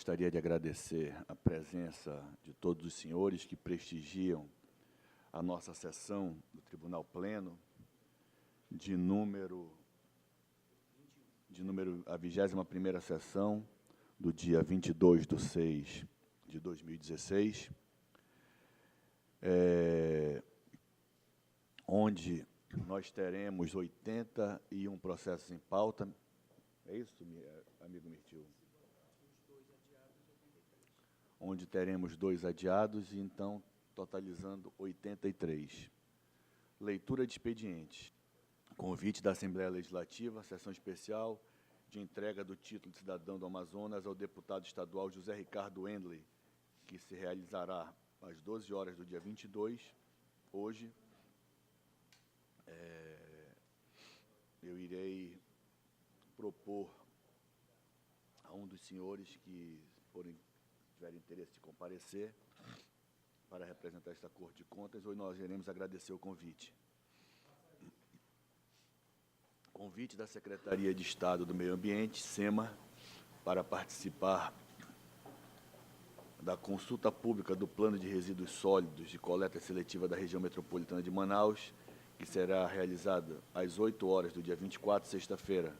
gostaria de agradecer a presença de todos os senhores que prestigiam a nossa sessão do Tribunal Pleno a 21ª sessão do dia 22/6/2016, onde nós teremos 81 processos em pauta. É isso, amigo Mirtil? Onde teremos 2 adiados, e então, totalizando 83. Leitura de expediente. Convite da Assembleia Legislativa, sessão especial de entrega do título de cidadão do Amazonas ao deputado estadual José Ricardo Wendley, que se realizará às 12 horas do dia 22, hoje. Eu irei propor a um dos senhores que tiverem interesse de comparecer para representar esta Corte de Contas, hoje nós iremos agradecer o convite. Convite da Secretaria de Estado do Meio Ambiente, SEMA, para participar da consulta pública do Plano de Resíduos Sólidos de coleta seletiva da região metropolitana de Manaus, que será realizada às 8 horas do dia 24, sexta-feira.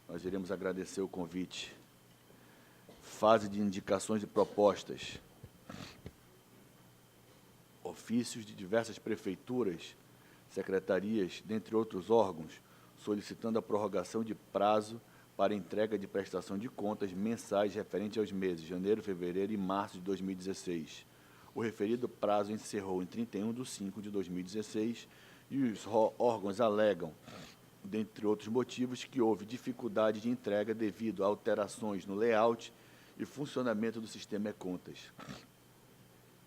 Nós iremos agradecer o convite. Fase de indicações e propostas. Ofícios de diversas prefeituras, secretarias, dentre outros órgãos, solicitando a prorrogação de prazo para entrega de prestação de contas mensais referente aos meses de janeiro, fevereiro e março de 2016. O referido prazo encerrou em 31/5/2016 e os órgãos alegam, dentre outros motivos, que houve dificuldade de entrega devido a alterações no layout e funcionamento do sistema e-Contas.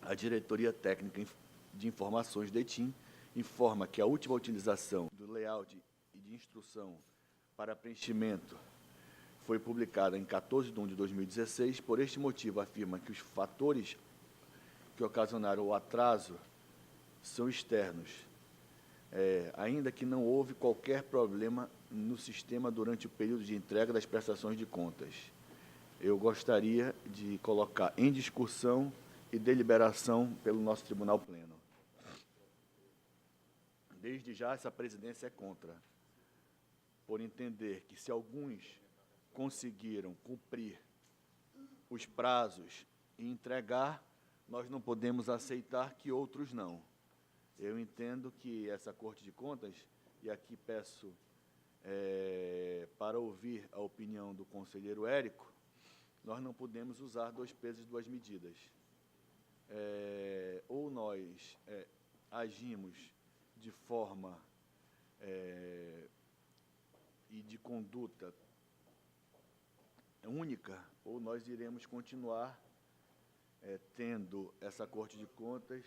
A Diretoria Técnica de Informações da ETIM informa que a última utilização do layout e de instrução para preenchimento foi publicada em 14/1/2016. Por este motivo, afirma que os fatores que ocasionaram o atraso são externos, ainda que não houve qualquer problema no sistema durante o período de entrega das prestações de contas. Eu gostaria de colocar em discussão e deliberação pelo nosso Tribunal Pleno. Desde já, essa presidência é contra, por entender que, se alguns conseguiram cumprir os prazos e entregar, nós não podemos aceitar que outros não. Eu entendo que essa Corte de Contas, e aqui peço para ouvir a opinião do conselheiro Érico, nós não podemos usar 2 pesos e 2 medidas. Ou nós agimos de forma e de conduta única, ou nós iremos continuar tendo essa Corte de Contas.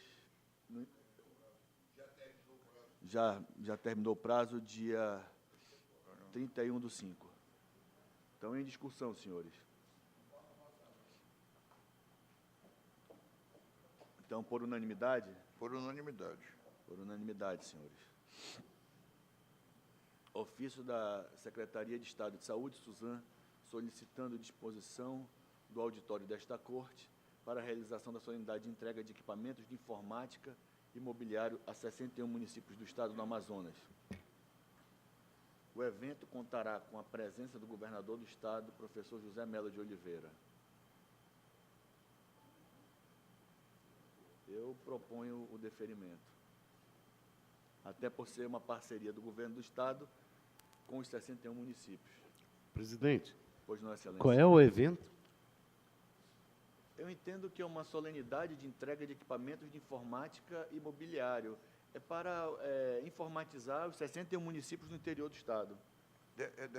Já terminou o prazo, dia 31/5. Então, em discussão, senhores. Então, por unanimidade? Por unanimidade. Por unanimidade, senhores. Ofício da Secretaria de Estado de Saúde, Suzan, solicitando disposição do auditório desta Corte para a realização da solenidade de entrega de equipamentos de informática e mobiliário a 61 municípios do Estado do Amazonas. O evento contará com a presença do governador do Estado, professor José Melo de Oliveira. Eu proponho o deferimento, até por ser uma parceria do governo do Estado com os 61 municípios. Presidente, Pois não, Excelência. qual é o evento? Eu entendo que é uma solenidade de entrega de equipamentos de informática e mobiliário. É para informatizar os 61 municípios do interior do Estado.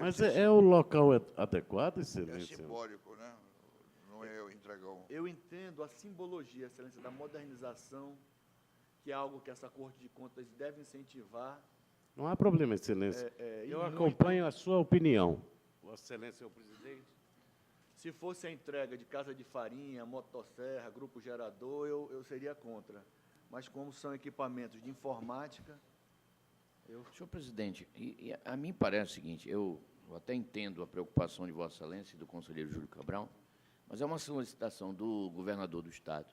Mas é o local adequado, É Excelência? simbólico, né? Não é eu entregar um... Eu entendo a simbologia, Excelência, da modernização, que é algo que essa Corte de Contas deve incentivar. Não há problema, Excelência. Eu muito. acompanho a sua opinião. Vossa Excelência é o presidente. Se fosse a entrega de casa de farinha, motosserra, grupo gerador, eu seria contra. Mas como são equipamentos de informática, Senhor presidente, a mim parece o seguinte, eu até entendo a preocupação de Vossa Excelência e do conselheiro Júlio Cabral, mas é uma solicitação do governador do Estado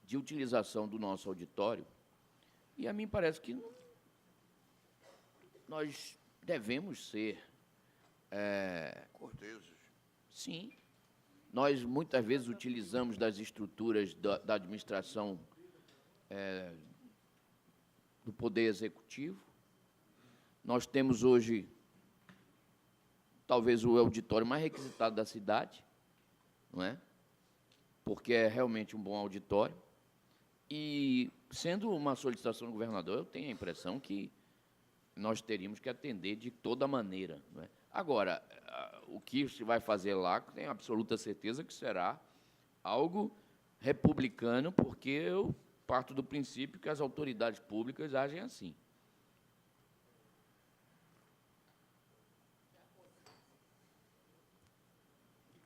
de utilização do nosso auditório, e a mim parece que nós devemos ser, Corteses. sim, nós muitas vezes utilizamos das estruturas da administração do Poder Executivo. Nós temos hoje, talvez, o auditório mais requisitado da cidade, não é? Porque é realmente um bom auditório. E, sendo uma solicitação do governador, eu tenho a impressão que nós teríamos que atender de toda maneira, não é? Agora, o que se vai fazer lá, tenho absoluta certeza que será algo republicano, porque eu parto do princípio que as autoridades públicas agem assim.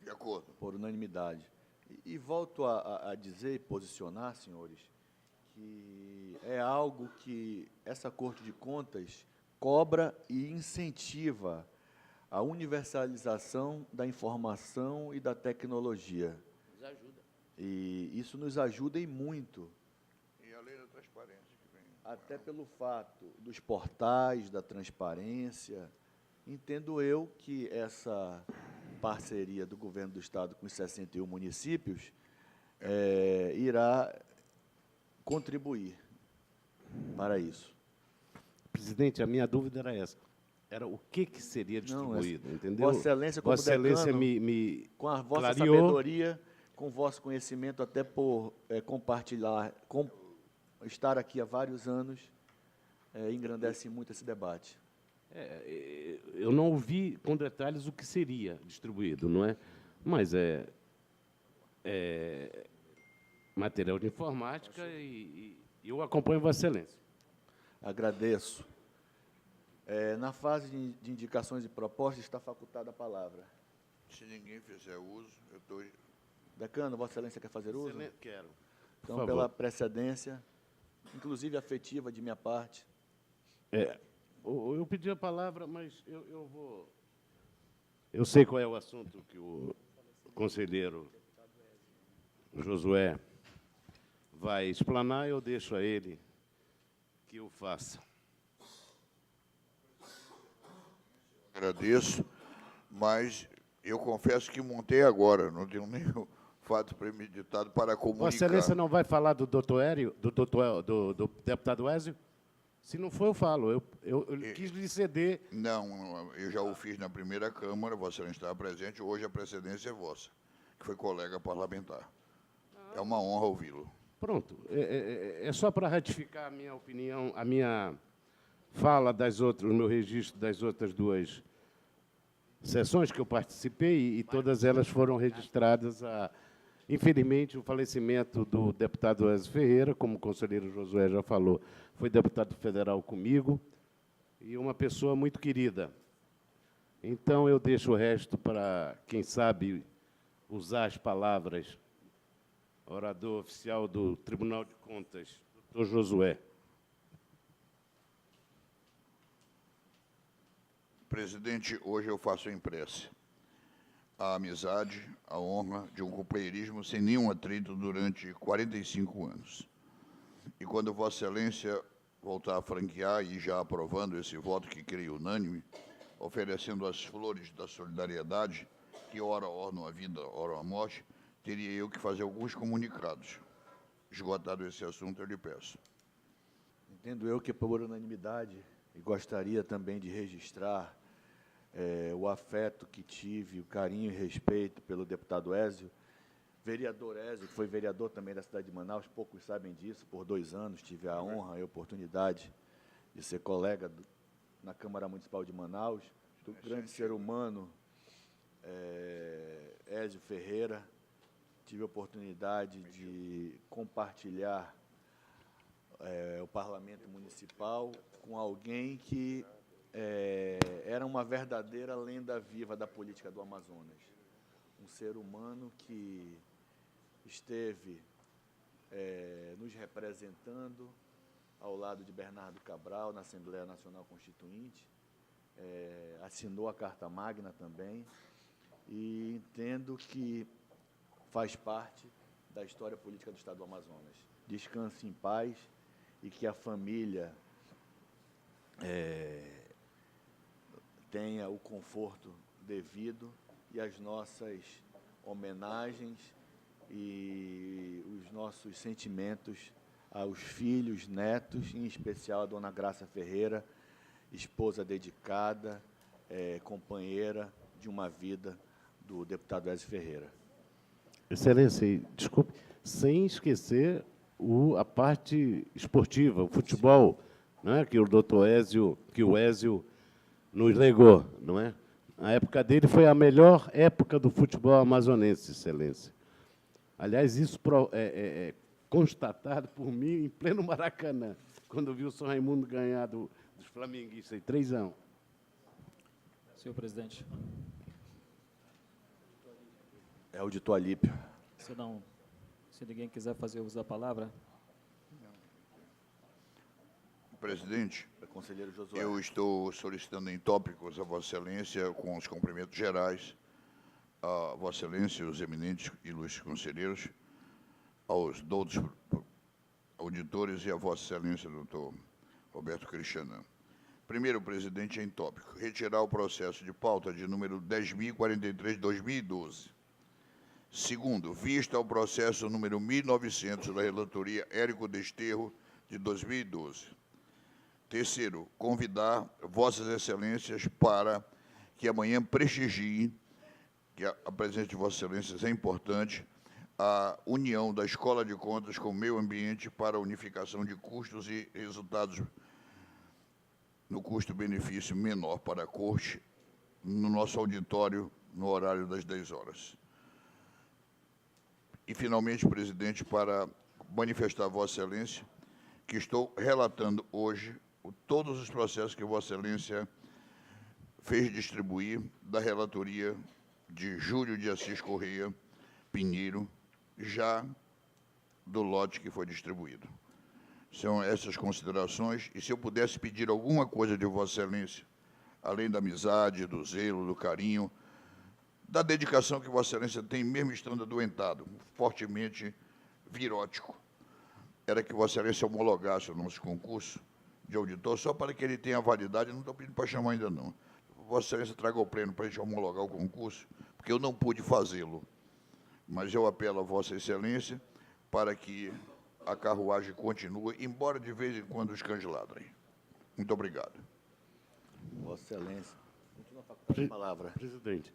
De acordo. Por unanimidade. E volto a dizer e posicionar, senhores, que é algo que essa Corte de Contas cobra e incentiva a universalização da informação e da tecnologia. Nos ajuda. E isso nos ajuda e muito, E a lei da transparência que vem. até pelo fato dos portais, da transparência. Entendo eu que essa parceria do governo do Estado com os 61 municípios irá contribuir para isso. Presidente, a minha dúvida era essa. Era o que seria distribuído, entendeu? Vossa Excelência, como Vossa Excelência decano, me com a vossa clareou. sabedoria, com o vosso conhecimento, até por compartilhar, estar aqui há vários anos, engrandece muito esse debate. Eu não ouvi com detalhes o que seria distribuído, não é? Mas é material de informática e eu acompanho Vossa Excelência. Agradeço. Na fase de indicações e propostas, está facultada a palavra. Se ninguém fizer uso, eu estou... Decano, Vossa Excelência quer fazer uso? Excelente, quero. Então, favor. pela precedência, inclusive afetiva de minha parte. Eu pedi a palavra, mas eu vou... Eu sei qual é o assunto que o conselheiro Josué vai explanar, eu deixo a ele que o faça. Agradeço, mas eu confesso que montei agora, não tenho nenhum fato premeditado para comunicar. Vossa Excelência não vai falar do doutor Hélio, do deputado Ézio? Se não for, eu falo. Eu quis lhe ceder. Não, eu já o fiz na primeira Câmara, Vossa Excelência estava presente, hoje a precedência é vossa, que foi colega parlamentar. É uma honra ouvi-lo. Pronto. É só para ratificar a minha opinião, a minha fala o meu registro das outras duas sessões que eu participei, e todas elas foram registradas. Infelizmente, o falecimento do deputado Ézio Ferreira, como o conselheiro Josué já falou, foi deputado federal comigo e uma pessoa muito querida. Então, eu deixo o resto para quem sabe usar as palavras, orador oficial do Tribunal de Contas, doutor Josué. Presidente, hoje eu faço em prece a amizade, a honra de um companheirismo sem nenhum atrito durante 45 anos. E quando Vossa Excelência voltar a franquear, e já aprovando esse voto que creio unânime, oferecendo as flores da solidariedade, que ora ornam a vida, ora a morte, teria eu que fazer alguns comunicados. Esgotado esse assunto, eu lhe peço. Entendo eu que, por unanimidade, e gostaria também de registrar o afeto que tive, o carinho e respeito pelo deputado Ézio, vereador Ézio, que foi vereador também da cidade de Manaus, poucos sabem disso, por 2 anos tive a honra e a oportunidade de ser colega na Câmara Municipal de Manaus, do grande ser humano Ézio Ferreira. Tive a oportunidade de compartilhar o parlamento municipal com alguém que era uma verdadeira lenda viva da política do Amazonas. Um ser humano que esteve nos representando ao lado de Bernardo Cabral na Assembleia Nacional Constituinte, assinou a Carta Magna também, e entendo que faz parte da história política do Estado do Amazonas. Descanse em paz e que a família tenha o conforto devido e as nossas homenagens e os nossos sentimentos aos filhos, netos, em especial a dona Graça Ferreira, esposa dedicada, companheira de uma vida do deputado Ézio Ferreira. Excelência, desculpe, sem esquecer a parte esportiva, o futebol, não é? Que o doutor Ézio, que o Ézio nos legou, não é? A época dele foi a melhor época do futebol amazonense, Excelência. Aliás, isso é constatado por mim em pleno Maracanã, quando eu vi o São Raimundo ganhar dos flamenguistas, 3-1. Senhor presidente, É o Dito Alípio. se ninguém quiser fazer uso da palavra, Presidente, Conselheiro Josué. eu estou solicitando em tópicos a Vossa Excelência, com os cumprimentos gerais, a Vossa Excelência, os eminentes e ilustres conselheiros, aos doutos auditores e a Vossa Excelência, doutor Roberto Cristiano. Primeiro, presidente, em tópico, retirar o processo de pauta de número 10.043 de 2012. Segundo, vista ao processo número 1900 da relatoria Érico Desterro, de 2012. Terceiro, convidar Vossas Excelências para que amanhã prestigiem, que a presença de Vossas Excelências é importante, a união da Escola de Contas com o meio ambiente para a unificação de custos e resultados no custo-benefício menor para a Corte, no nosso auditório, no horário das 10 horas. E, finalmente, presidente, para manifestar a Vossa Excelência que estou relatando hoje todos os processos que Vossa Excelência fez distribuir da relatoria de Júlio de Assis Correia Pinheiro, já do lote que foi distribuído. São essas considerações, e se eu pudesse pedir alguma coisa de Vossa Excelência, além da amizade, do zelo, do carinho, da dedicação que Vossa Excelência tem, mesmo estando adoentado, fortemente virótico, era que Vossa Excelência homologasse o nosso concurso de auditor, só para que ele tenha validade, não estou pedindo para chamar ainda não. Vossa Excelência traga ao pleno para a gente homologar o concurso, porque eu não pude fazê-lo. Mas eu apelo a Vossa Excelência para que a carruagem continue, embora de vez em quando os cães ladrem. Muito obrigado. Vossa Excelência. Continua a faculdade de palavra. Presidente,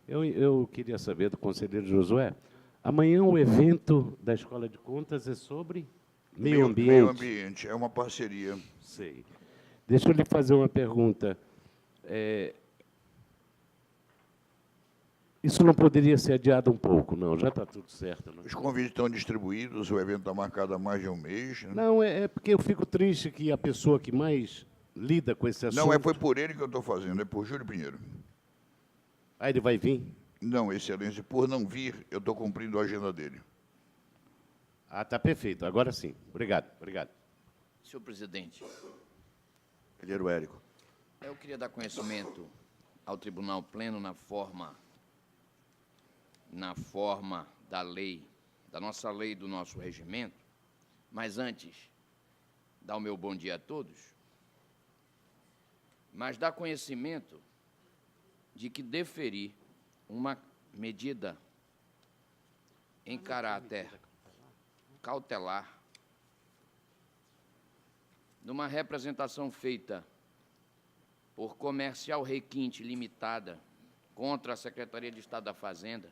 eu queria saber do conselheiro Josué, amanhã o evento da Escola de Contas é sobre meio ambiente. Meio ambiente, é uma parceria. Sei. Deixa eu lhe fazer uma pergunta. Isso não poderia ser adiado um pouco, não? Já está tudo certo, não? Os convites estão distribuídos, o evento está marcado há mais de um mês. Né? Não, é porque eu fico triste que a pessoa que mais lida com esse assunto... Não, foi por ele que eu estou fazendo, é por Júlio Pinheiro. Ah, ele vai vir? Não, Excelência, por não vir, eu estou cumprindo a agenda dele. Ah, está perfeito. Agora sim. Obrigado, obrigado. Senhor presidente, Conselheiro Érico. eu queria dar conhecimento ao Tribunal Pleno na forma da lei, da nossa lei e do nosso regimento, mas antes, dar o meu bom dia a todos, mas dar conhecimento de que deferir uma medida em caráter cautelar numa representação feita por Comercial Requinte Limitada contra a Secretaria de Estado da Fazenda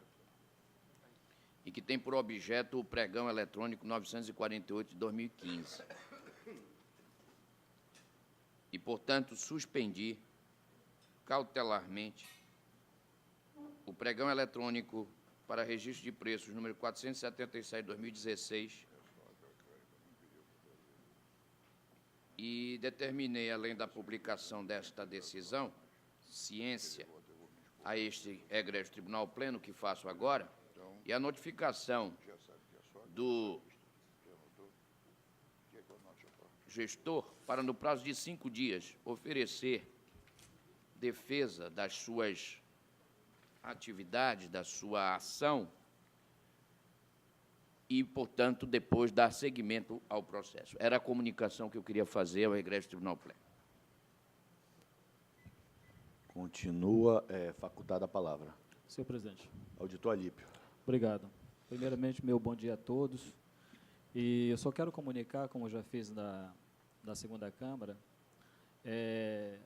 e que tem por objeto o pregão eletrônico 948 de 2015. E, portanto, suspendi cautelarmente o pregão eletrônico para registro de preços número 477 de 2016 e determinei, além da publicação desta decisão, ciência a este egrégio Tribunal Pleno que faço agora, e a notificação do gestor para, no prazo de 5 dias, oferecer defesa das suas atividade, da sua ação e, portanto, depois dar seguimento ao processo. Era a comunicação que eu queria fazer ao Egresso Tribunal Pleno. Continua facultada a palavra. Senhor presidente. Auditor Alípio. Obrigado. Primeiramente, meu bom dia a todos. E eu só quero comunicar, como eu já fiz na segunda Câmara,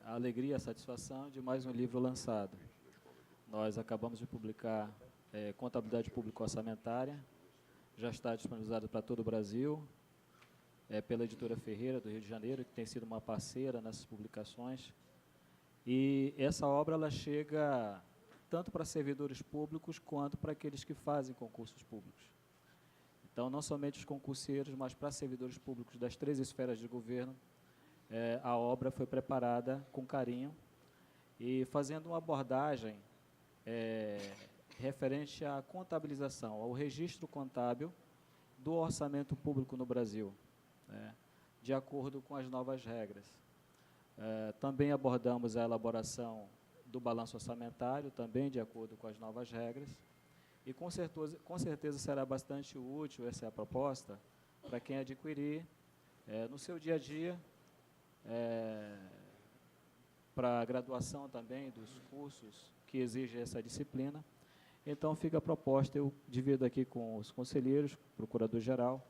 a alegria e a satisfação de mais um livro lançado. Nós acabamos de publicar Contabilidade Pública Orçamentária, já está disponibilizado para todo o Brasil, pela editora Ferreira, do Rio de Janeiro, que tem sido uma parceira nessas publicações. E essa obra ela chega tanto para servidores públicos quanto para aqueles que fazem concursos públicos. Então, não somente os concurseiros, mas para servidores públicos das 3 esferas de governo, a obra foi preparada com carinho e fazendo uma abordagem referente à contabilização, ao registro contábil do orçamento público no Brasil, de acordo com as novas regras. Também abordamos a elaboração do balanço orçamentário, também de acordo com as novas regras, e com certeza será bastante útil, essa é a proposta, para quem adquirir no seu dia a dia, para a graduação também dos cursos que exigem essa disciplina. Então, fica a proposta, eu divido aqui com os conselheiros, procurador-geral,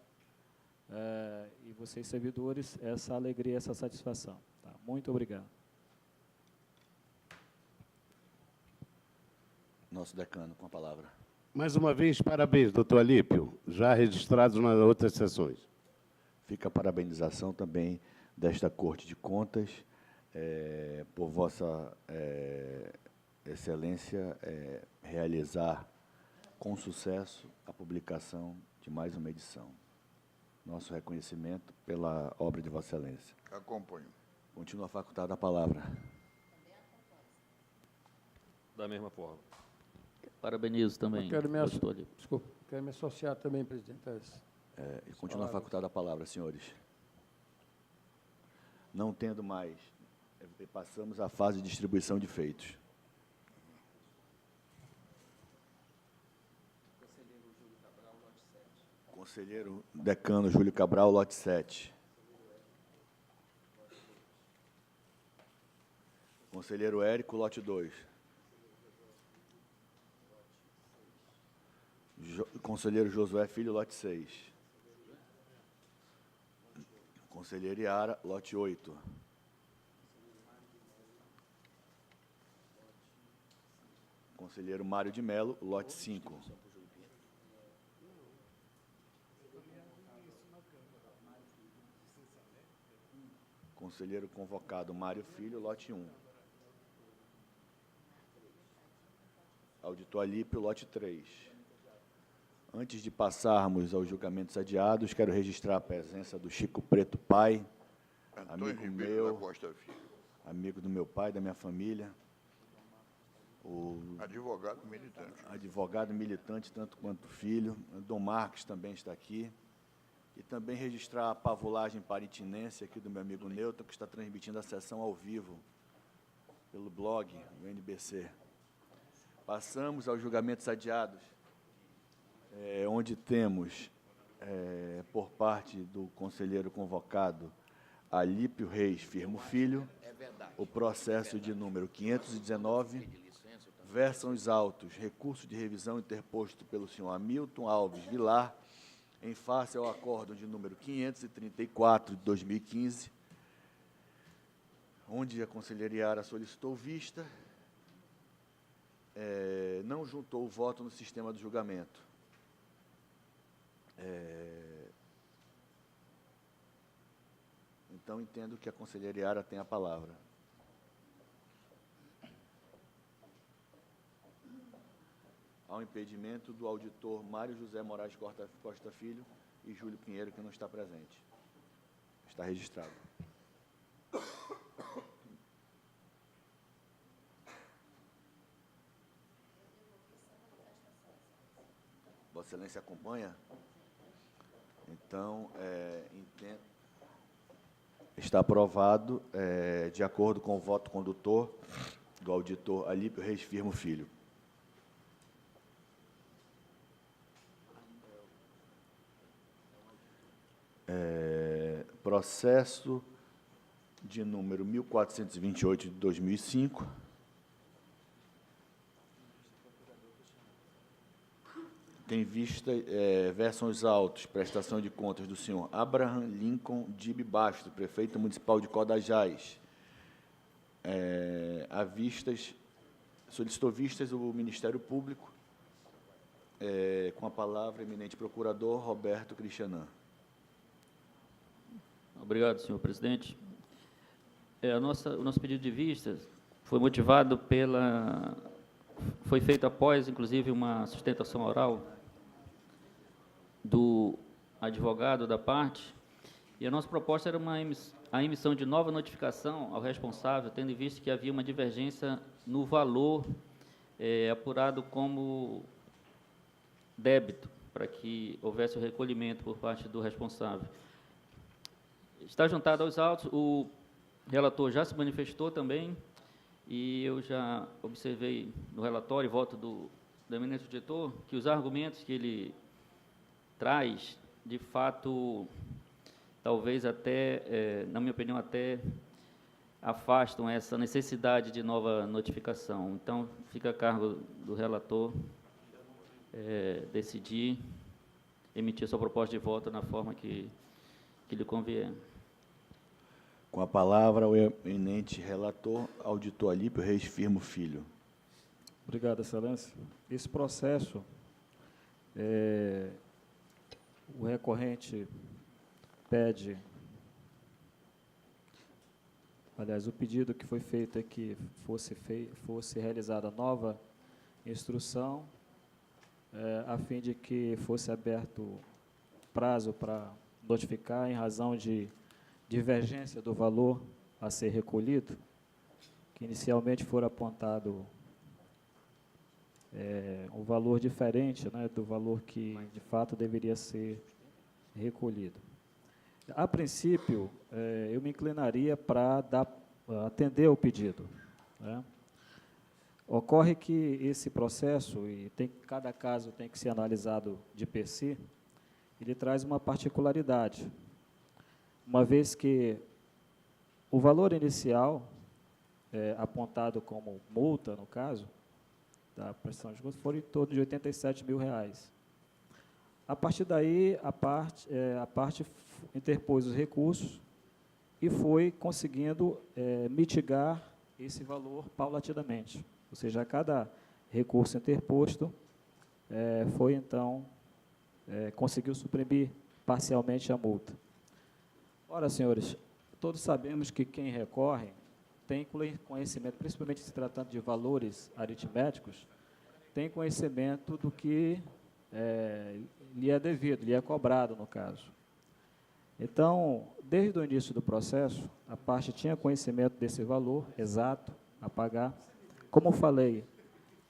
e vocês, servidores, essa alegria, essa satisfação. Tá? Muito obrigado. Nosso decano, com a palavra. Mais uma vez, parabéns, doutor Alípio, já registrados nas outras sessões. Fica a parabenização também desta Corte de Contas, por Vossa Excelência realizar com sucesso a publicação de mais uma edição. Nosso reconhecimento pela obra de Vossa Excelência. Acompanho. Continua facultada a palavra. Da mesma forma. Parabenizo também. Quero me, doutor Alípio. desculpa, quero me associar também, presidente. E continua facultada a palavra, senhores. Não tendo mais, passamos à fase de distribuição de feitos. Conselheiro decano Júlio Cabral, lote 7. Conselheiro Érico, lote 2. Conselheiro Josué Filho, lote 6. Conselheiro Iara, lote 8. Conselheiro Mário de Melo, lote 5. Conselheiro convocado Mário Filho, lote 1. Auditor Alípio, lote 3. Antes de passarmos aos julgamentos adiados, quero registrar a presença do Chico Preto Pai, amigo meu, amigo do meu pai, da minha família. O advogado militante, tanto quanto filho. Dom Marques também está aqui. E também registrar a pavulagem parintinense aqui do meu amigo Newton, que está transmitindo a sessão ao vivo pelo blog do NBC. Passamos aos julgamentos adiados, onde temos, por parte do conselheiro convocado, Alípio Reis Firmo Filho, o processo de número 519, versam os autos, recurso de revisão interposto pelo senhor Hamilton Alves Vilar, em face ao acórdão de número 534 de 2015, onde a conselheira Iara solicitou vista, não juntou o voto no sistema do julgamento. Então, entendo que a conselheira Iara tem a palavra. Ao impedimento do auditor Mário José Moraes Costa Filho e Júlio Pinheiro, que não está presente. Está registrado. Vossa Excelência acompanha? Então, está aprovado, de acordo com o voto condutor do auditor Alípio Reis Firmo Filho. Processo de número 1428 de 2005. Tem vista, versam os autos, prestação de contas do senhor Abraham Lincoln Dib Basto, prefeito municipal de Codajás. Solicitou vistas o Ministério Público, com a palavra, eminente procurador Roberto Cristianan. Obrigado, senhor presidente. O nosso pedido de vistas foi motivado foi feito após, inclusive, uma sustentação oral do advogado da parte, e a nossa proposta era a emissão de nova notificação ao responsável, tendo em vista que havia uma divergência no valor apurado como débito, para que houvesse o recolhimento por parte do responsável. Está juntado aos autos, o relator já se manifestou também, e eu já observei no relatório e voto do eminente diretor que os argumentos que ele traz, de fato, talvez até, na minha opinião, até afastam essa necessidade de nova notificação. Então, fica a cargo do relator decidir emitir sua proposta de voto na forma que lhe convier. Com a palavra, o eminente relator, auditor Alípio Reis Firmo Filho. Obrigado, excelência. Esse processo, o recorrente pede, aliás, o pedido que foi feito é que fosse realizada nova instrução, a fim de que fosse aberto prazo para notificar em razão de divergência do valor a ser recolhido, que inicialmente for apontado um valor diferente, né, do valor que, de fato, deveria ser recolhido. A princípio, eu me inclinaria para atender ao pedido, né? Ocorre que esse processo, e cada caso tem que ser analisado de per si, ele traz uma particularidade, uma vez que o valor inicial, apontado como multa, no caso, da prestação de contas, foram em torno de R$ 87 mil. A partir daí, a parte interpôs os recursos e foi conseguindo mitigar esse valor paulatinamente. Ou seja, a cada recurso interposto, foi, então, conseguiu suprimir parcialmente a multa. Ora, senhores, todos sabemos que quem recorre tem conhecimento, principalmente se tratando de valores aritméticos, tem conhecimento do que lhe é devido, lhe é cobrado, no caso. Então, desde o início do processo, a parte tinha conhecimento desse valor exato a pagar. Como falei,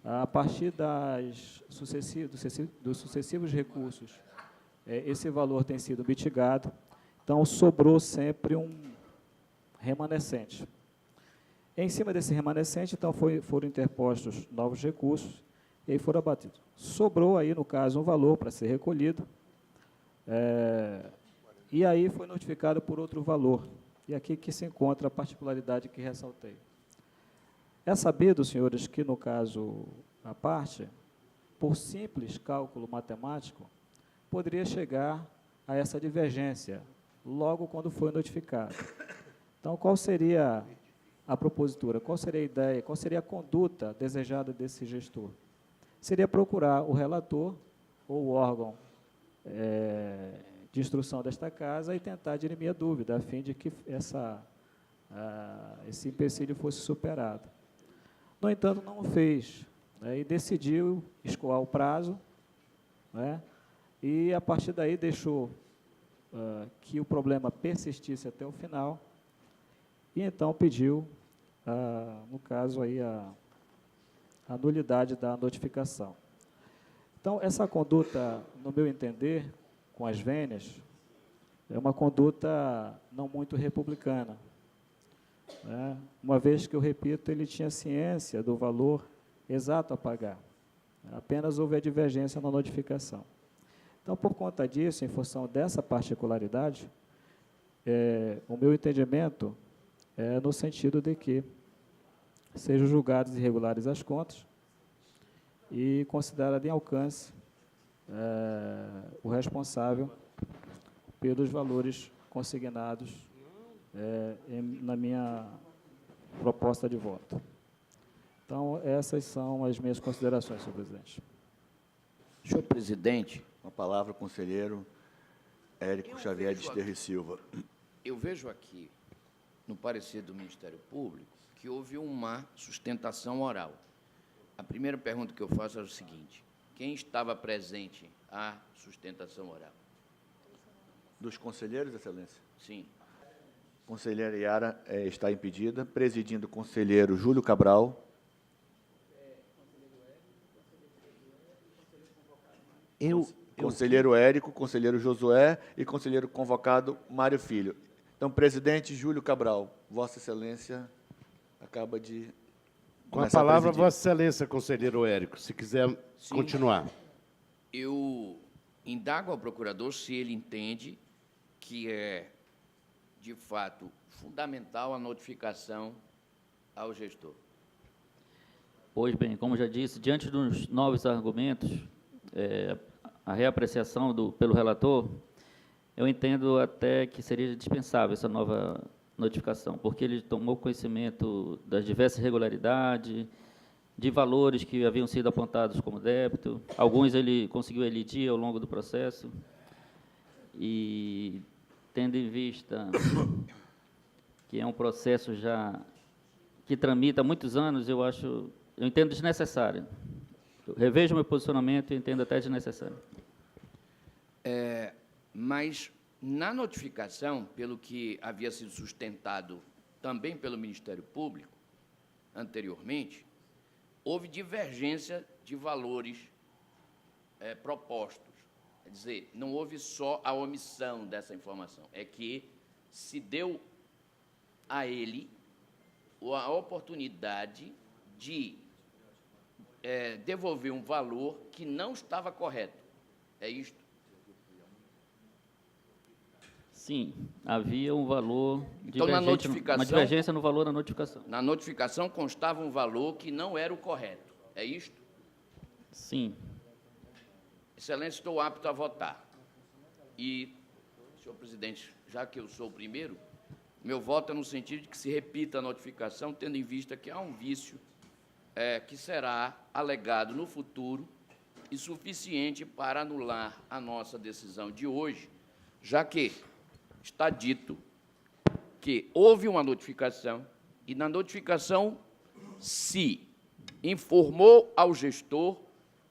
a partir dos sucessivos recursos, esse valor tem sido mitigado, então sobrou sempre um remanescente. Em cima desse remanescente, então, foram interpostos novos recursos e aí foram abatidos. Sobrou aí, no caso, um valor para ser recolhido, e aí foi notificado por outro valor. E aqui que se encontra a particularidade que ressaltei. É sabido, senhores, que, no caso, a parte, por simples cálculo matemático, poderia chegar a essa divergência, logo quando foi notificado. Então, qual seria a propositura? Qual seria a ideia? Qual seria a conduta desejada desse gestor? Seria procurar o relator ou o órgão de instrução desta casa e tentar dirimir a dúvida, a fim de que esse empecilho fosse superado. No entanto, não o fez, né, e decidiu escoar o prazo, né, e, a partir daí, deixou que o problema persistisse até o final, e então pediu, no caso, aí, a nulidade da notificação. Então, essa conduta, no meu entender, com as vênias, é uma conduta não muito republicana, né? Uma vez que, eu repito, ele tinha ciência do valor exato a pagar. Apenas houve a divergência na notificação. Então, por conta disso, em função dessa particularidade, o meu entendimento é no sentido de que sejam julgadas irregulares as contas e considerado em alcance o responsável pelos valores consignados na minha proposta de voto. Então, essas são as minhas considerações, senhor presidente. Senhor presidente, Com a palavra, o conselheiro Érico Xavier de Sterri Silva. eu vejo aqui, no parecer do Ministério Público, que houve uma sustentação oral. A primeira pergunta que eu faço é o seguinte: quem estava presente à sustentação oral? Dos conselheiros, excelência. Sim. Conselheira Yara está impedida. Presidindo o conselheiro Júlio Cabral. Conselheiro Érico, conselheiro Josué e conselheiro convocado Mário Filho. Então, presidente Júlio Cabral, Vossa Excelência acaba de Com a começar palavra, presidir. Vossa Excelência, conselheiro Érico, se quiser Sim. continuar. Eu indago ao procurador se ele entende que é, de fato, fundamental a notificação ao gestor. Pois bem, como já disse, diante dos novos argumentos, a reapreciação pelo relator, eu entendo até que seria dispensável essa nova notificação, porque ele tomou conhecimento das diversas irregularidades, de valores que haviam sido apontados como débito, alguns ele conseguiu elidir ao longo do processo, e tendo em vista que é um processo já que tramita há muitos anos, eu entendo desnecessário. Eu revejo meu posicionamento e entendo até desnecessário. Mas, na notificação, pelo que havia sido sustentado também pelo Ministério Público, anteriormente, houve divergência de valores propostos. Quer dizer, não houve só a omissão dessa informação, é que se deu a ele a oportunidade de devolver um valor que não estava correto. É isto? Sim, havia um valor Então, na notificação, uma divergência no valor da notificação. Na notificação constava um valor que não era o correto. É isto? Sim. Excelência, estou apto a votar. E, senhor presidente, já que eu sou o primeiro, meu voto é no sentido de que se repita a notificação, tendo em vista que há um vício que será alegado no futuro e suficiente para anular a nossa decisão de hoje, já que está dito que houve uma notificação e, na notificação, se informou ao gestor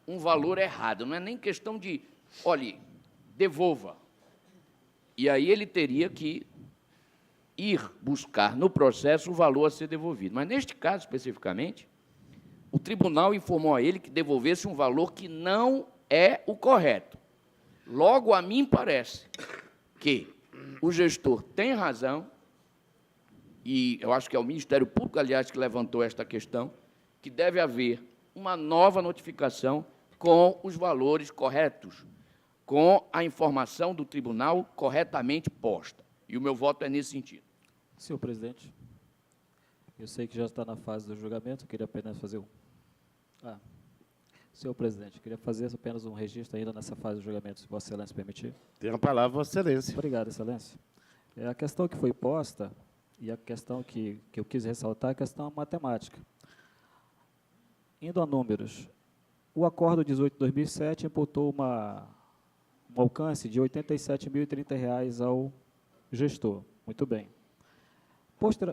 um valor errado. Não é nem questão de, olhe, devolva. E aí ele teria que ir buscar no processo o valor a ser devolvido. Mas, neste caso, especificamente, o tribunal informou a ele que devolvesse um valor que não é o correto. Logo, a mim parece que o gestor tem razão, e eu acho que é o Ministério Público, aliás, que levantou esta questão, que deve haver uma nova notificação com os valores corretos, com a informação do tribunal corretamente posta. E o meu voto é nesse sentido. Senhor presidente, eu sei que já está na fase do julgamento, eu queria apenas fazer senhor presidente, queria fazer apenas um registro ainda nessa fase do julgamento, se Vossa Excelência permitir. Tem a palavra, Vossa Excelência. Obrigado, Excelência. A questão que foi posta, e a questão que eu quis ressaltar, é a questão matemática. Indo a números, o acordo 18 de 2007 imputou um alcance de R$ 87.030 ao gestor. Muito bem.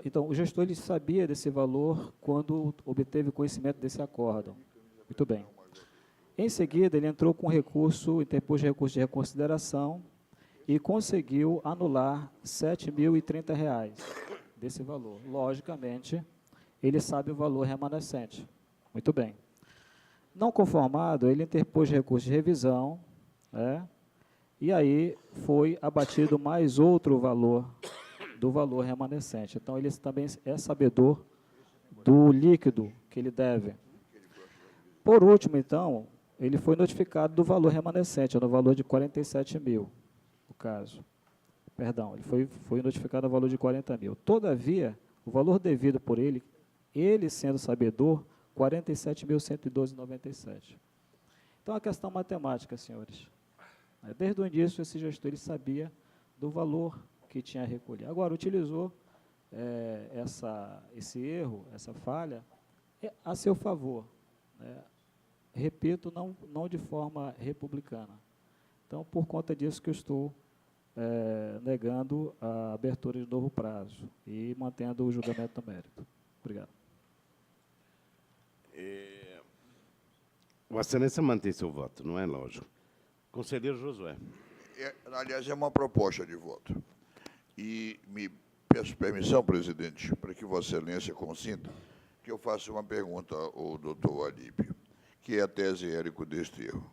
Então, o gestor ele sabia desse valor quando obteve conhecimento desse acordo. Muito bem. Em seguida, ele entrou com recurso, interpôs recurso de reconsideração e conseguiu anular R$ 7.030 desse valor. Logicamente, ele sabe o valor remanescente. Muito bem. Não conformado, ele interpôs recurso de revisão, e aí foi abatido mais outro valor do valor remanescente. Então, ele também é sabedor do líquido que ele deve. Por último, então, ele foi notificado do valor remanescente, no valor de 47 mil, no caso. Perdão, ele foi notificado no valor de 40 mil. Todavia, o valor devido por ele sendo sabedor, 47.112,97. Então, a questão matemática, senhores. Desde o início, esse gestor ele sabia do valor que tinha a recolher. Agora, utilizou esse erro, essa falha, a seu favor. Né? Repito, não de forma republicana. Então, por conta disso que eu estou negando a abertura de novo prazo e mantendo o julgamento do mérito. Obrigado. Vossa Excelência mantém seu voto, não é lógico. Conselheiro Josué. Aliás, é uma proposta de voto. E me peço permissão, presidente, para que Vossa Excelência consinta que eu faça uma pergunta ao doutor Alípio, que é a tese Érico Desterro.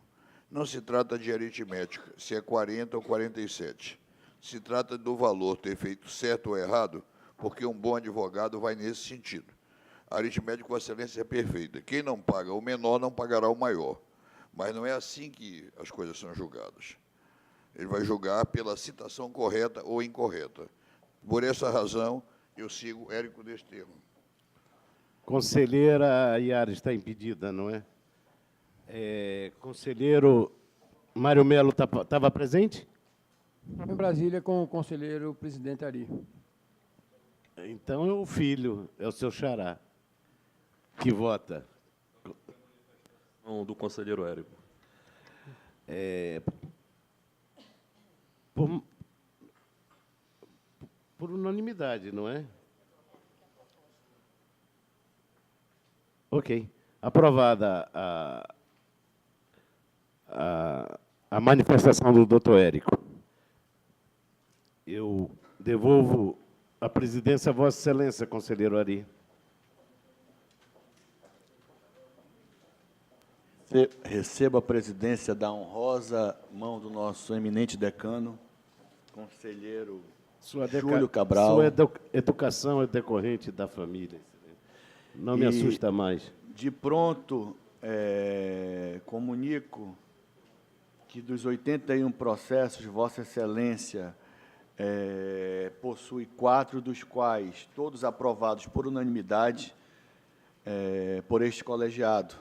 Não se trata de aritmética, se é 40 ou 47. Se trata do valor ter feito certo ou errado, porque um bom advogado vai nesse sentido. A aritmética, Vossa Excelência, é perfeita. Quem não paga o menor não pagará o maior. Mas não é assim que as coisas são julgadas. Ele vai julgar pela citação correta ou incorreta. Por essa razão, eu sigo Érico Desterro. Conselheira Iara está impedida, não é? Conselheiro Mário Melo estava presente? Estava em Brasília com o conselheiro presidente Ari. Então, é o filho, é o seu xará, que vota. Do conselheiro Érico. Por unanimidade, não é? Ok. Aprovada a manifestação do doutor Érico. Eu devolvo a presidência a Vossa Excelência, conselheiro Ari. Recebo a presidência da honrosa mão do nosso eminente decano, conselheiro Júlio Cabral. Sua educação é decorrente da família. Não me assusta mais. De pronto, comunico que dos 81 processos, Vossa Excelência possui 4, dos quais todos aprovados por unanimidade por este colegiado.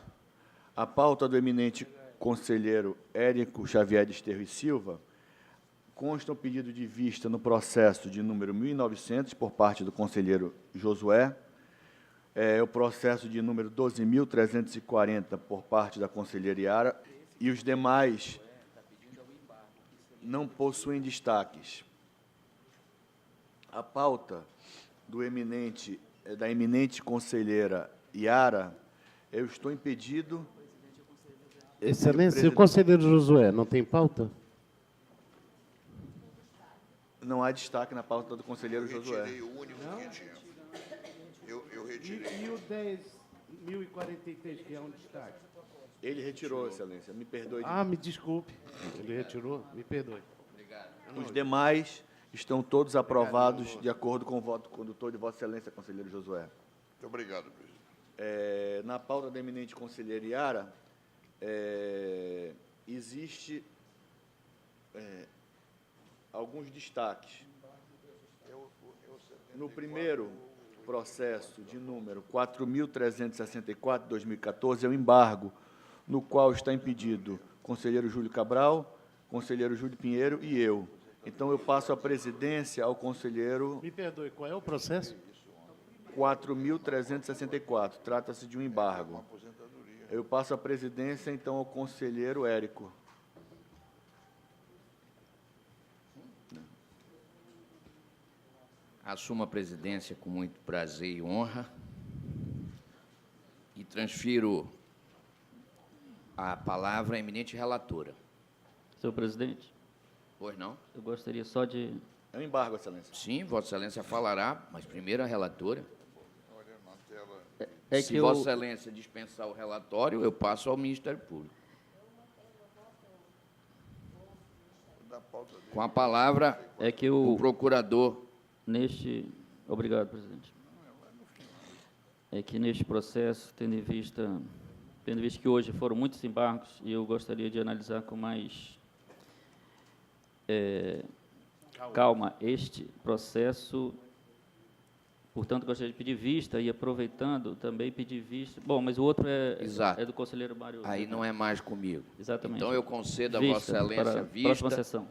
A pauta do eminente conselheiro Érico Xavier Desterro e Silva consta o pedido de vista no processo de número 1900, por parte do conselheiro Josué, o processo de número 12.340, por parte da conselheira Iara, e os demais não possuem destaques. A pauta da eminente conselheira Iara, eu estou impedido... Excelência, o conselheiro Josué não tem pauta? Não há destaque na pauta do conselheiro Josué. Eu retirei o único que tinha. Eu retirei. E o 10.043, que é um destaque? Ele retirou, Excelência. Me perdoe. Me desculpe. Ele retirou? Me perdoe. Os demais estão todos aprovados de acordo com o voto condutor de Vossa Excelência, conselheiro Josué. Muito obrigado, presidente. Na pauta da eminente conselheira Iara, existe alguns destaques. No primeiro processo de número 4.364, 2014, é o embargo, no qual está impedido o conselheiro Júlio Cabral, conselheiro Júlio Pinheiro e eu. Então, eu passo a presidência ao conselheiro... Me perdoe, qual é o processo? 4.364, trata-se de um embargo. Eu passo a presidência, então, ao conselheiro Érico. Assumo a presidência com muito prazer e honra e transfiro a palavra à eminente relatora. Senhor presidente, Pois não? eu gostaria só de... É um embargo, Excelência. Sim, Vossa Excelência falará, mas primeiro a relatora. É Se que Vossa Excelência dispensar o relatório, eu passo ao Ministério Público. Com a palavra, É que o procurador. Obrigado, presidente. É que neste processo, tendo em vista tendo visto que hoje foram muitos embargos, e eu gostaria de analisar com mais calma este processo. Portanto, gostaria de pedir vista e, aproveitando, também pedir vista. Bom, mas o outro Exato. é do conselheiro Mário. Aí não é mais comigo. Exatamente. Então, eu concedo a Vista, Vossa Excelência para a vista. próxima sessão.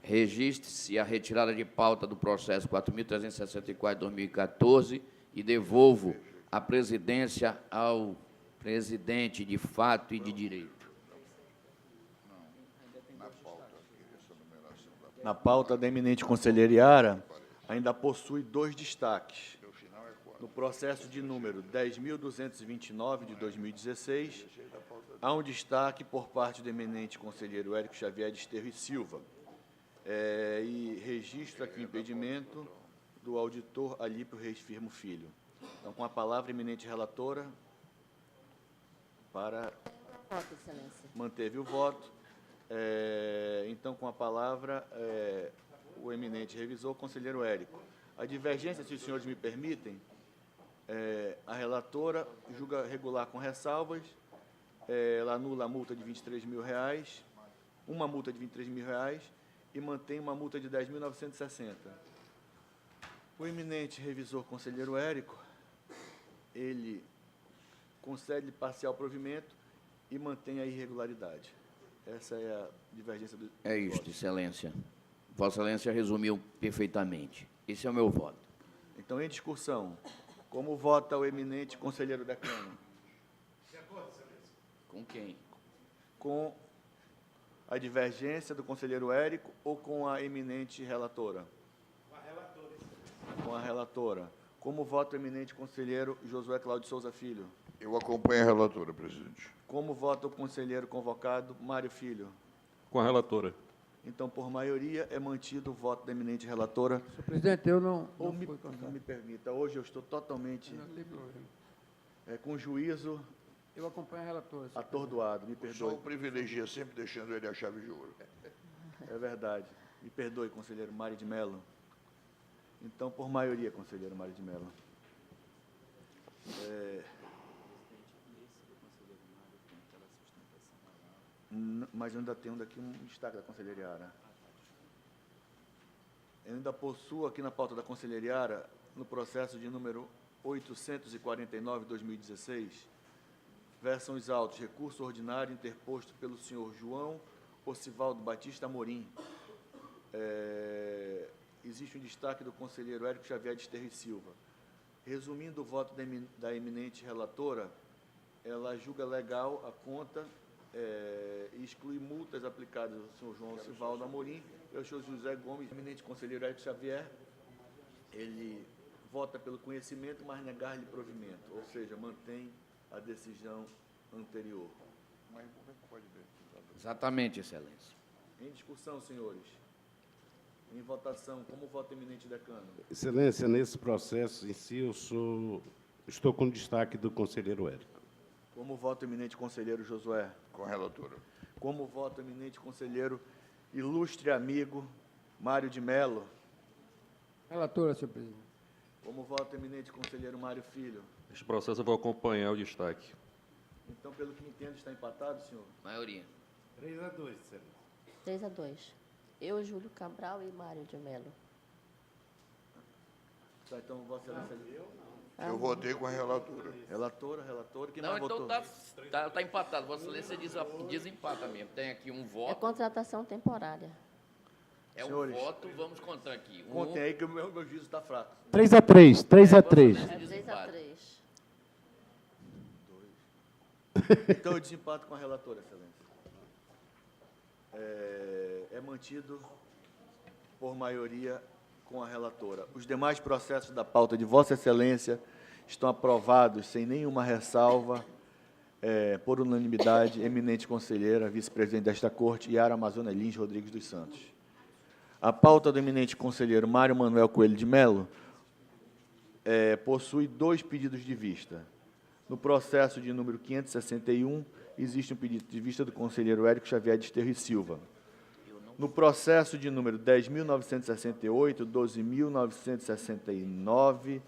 Registre-se a retirada de pauta do processo 4.364 de 2014 e devolvo a presidência ao presidente de fato e de direito. Na pauta da eminente conselheira Iara, ainda possui 2 destaques. No processo de número 10.229 de 2016, há um destaque por parte do eminente conselheiro Érico Xavier de Esterro e Silva, e registro aqui o impedimento do auditor Alípio Reis Firmo Filho. Então, com a palavra, eminente relatora, para... Voto, Excelência. Manteve o voto. Então, com a palavra, o eminente revisor, conselheiro Érico. A divergência, se os senhores me permitem, a relatora julga regular com ressalvas, ela anula a multa de R$23.000, uma multa de R$23.000 e mantém uma multa de R$10.960. O eminente revisor, conselheiro Érico, ele concede parcial provimento e mantém a irregularidade. Essa é a divergência do... É isto, Excelência. Vossa Excelência resumiu perfeitamente. Esse é o meu voto. Então, em discussão, como vota o eminente conselheiro decano? Com quem? Com a divergência do conselheiro Érico ou com a eminente relatora? Com a relatora. Com a relatora. Como vota o eminente conselheiro Josué Cláudio Souza Filho? Eu acompanho a relatora, presidente. Como vota o conselheiro convocado Mário Filho? Com a relatora. Então, por maioria, é mantido o voto da eminente relatora. Senhor presidente, eu não Me permita, hoje eu estou totalmente Não tem problema. com juízo Eu acompanho a relatora. senhor atordoado. Me O senhor perdoe. o privilegia sempre deixando ele a chave de ouro. É verdade. Me perdoe, conselheiro Mário de Mello. Então, por maioria, conselheiro Mário de Mello. Mas eu ainda tenho daqui um destaque da conselheira Iara. Eu ainda possuo aqui na pauta da conselheira Iara, no processo de número 849 de 2016, versam os autos, recurso ordinário interposto pelo senhor João Ocivaldo Batista Amorim. Existe um destaque do conselheiro Érico Xavier de Esterro e Silva. Resumindo o voto da eminente relatora, ela julga legal a conta e exclui multas aplicadas ao senhor João Ocivaldo Amorim e ao senhor José Gomes, eminente conselheiro Érico Xavier. Ele vota pelo conhecimento, mas negar-lhe provimento, ou seja, mantém a decisão anterior. Exatamente, Excelência. Em discussão, senhores. Em votação, como vota o eminente decano? Excelência, nesse processo em si, estou com destaque do conselheiro Érico. Como vota o eminente conselheiro Josué? Com a relatora. Como vota o eminente conselheiro, ilustre amigo, Mário de Mello? Relatora, senhor presidente. Como vota o eminente conselheiro Mário Filho? Este processo eu vou acompanhar o destaque. Então, pelo que entendo, está empatado, senhor? Maioria. 3-2, excelência. 3-2. Eu, Júlio Cabral e Mário de Mello. Tá, então, Vossa Excelência... Eu votei com a relatora. Relatora, quem Não, mais então votou? tá empatado. Vossa Excelência desempata mesmo. Tem aqui um É voto. contratação temporária. É um Senhores, voto, vamos contar aqui. Contem aí que o meu juízo está fraco. 3-3. 3-3. É Desempate. 3-3. Então, eu desempato com a relatora, Excelência. É mantido por maioria com a relatora. Os demais processos da pauta de Vossa Excelência estão aprovados sem nenhuma ressalva, por unanimidade, eminente conselheira, vice-presidente desta Corte, Iara Amazônia Lins Rodrigues dos Santos. A pauta do eminente conselheiro Mário Manuel Coelho de Mello possui 2 pedidos de vista. No processo de número 561, existe um pedido de vista do conselheiro Érico Xavier de Esterro e Silva. No processo de número 10.968, 12.969,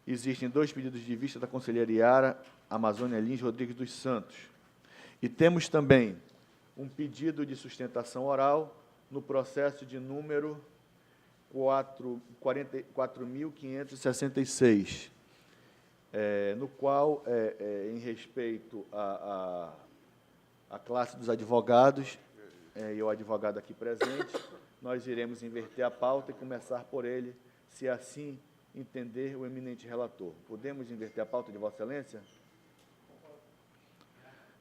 existem 2 pedidos de vista da conselheira Yara Amazônia Lins Rodrigues dos Santos. E temos também um pedido de sustentação oral no processo de número 4.566, no qual, em respeito à classe dos advogados, e o advogado aqui presente, nós iremos inverter a pauta e começar por ele, se assim entender o eminente relator. Podemos inverter a pauta de Vossa Excelência?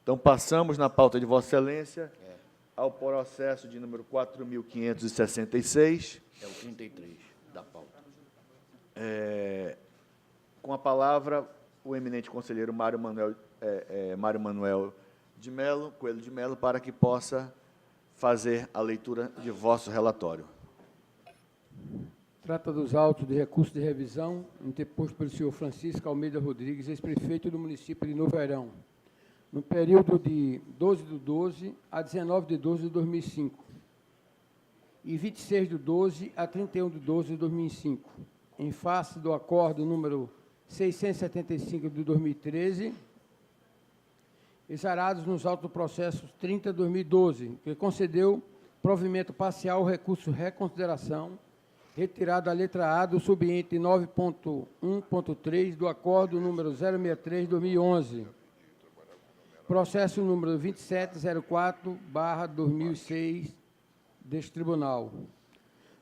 Então, passamos na pauta de Vossa Excelência ao processo de número 4.566. É o 33 da pauta. Com a palavra, o eminente conselheiro Mário Manuel de Mello, Coelho de Mello, para que possa fazer a leitura de vosso relatório. Trata dos autos de recurso de revisão interposto pelo senhor Francisco Almeida Rodrigues, ex-prefeito do município de Novo Airão, no período de 12/12 a 19/12 de 2005 e 26/12 a 31/12 de 2005, em face do acordo número 675 de 2013, exarados nos autos do processo 30/2012, que concedeu provimento parcial ao recurso reconsideração, retirado a letra A do subente 9.1.3 do acordo número 063/2011, processo número 2704/2006 deste tribunal,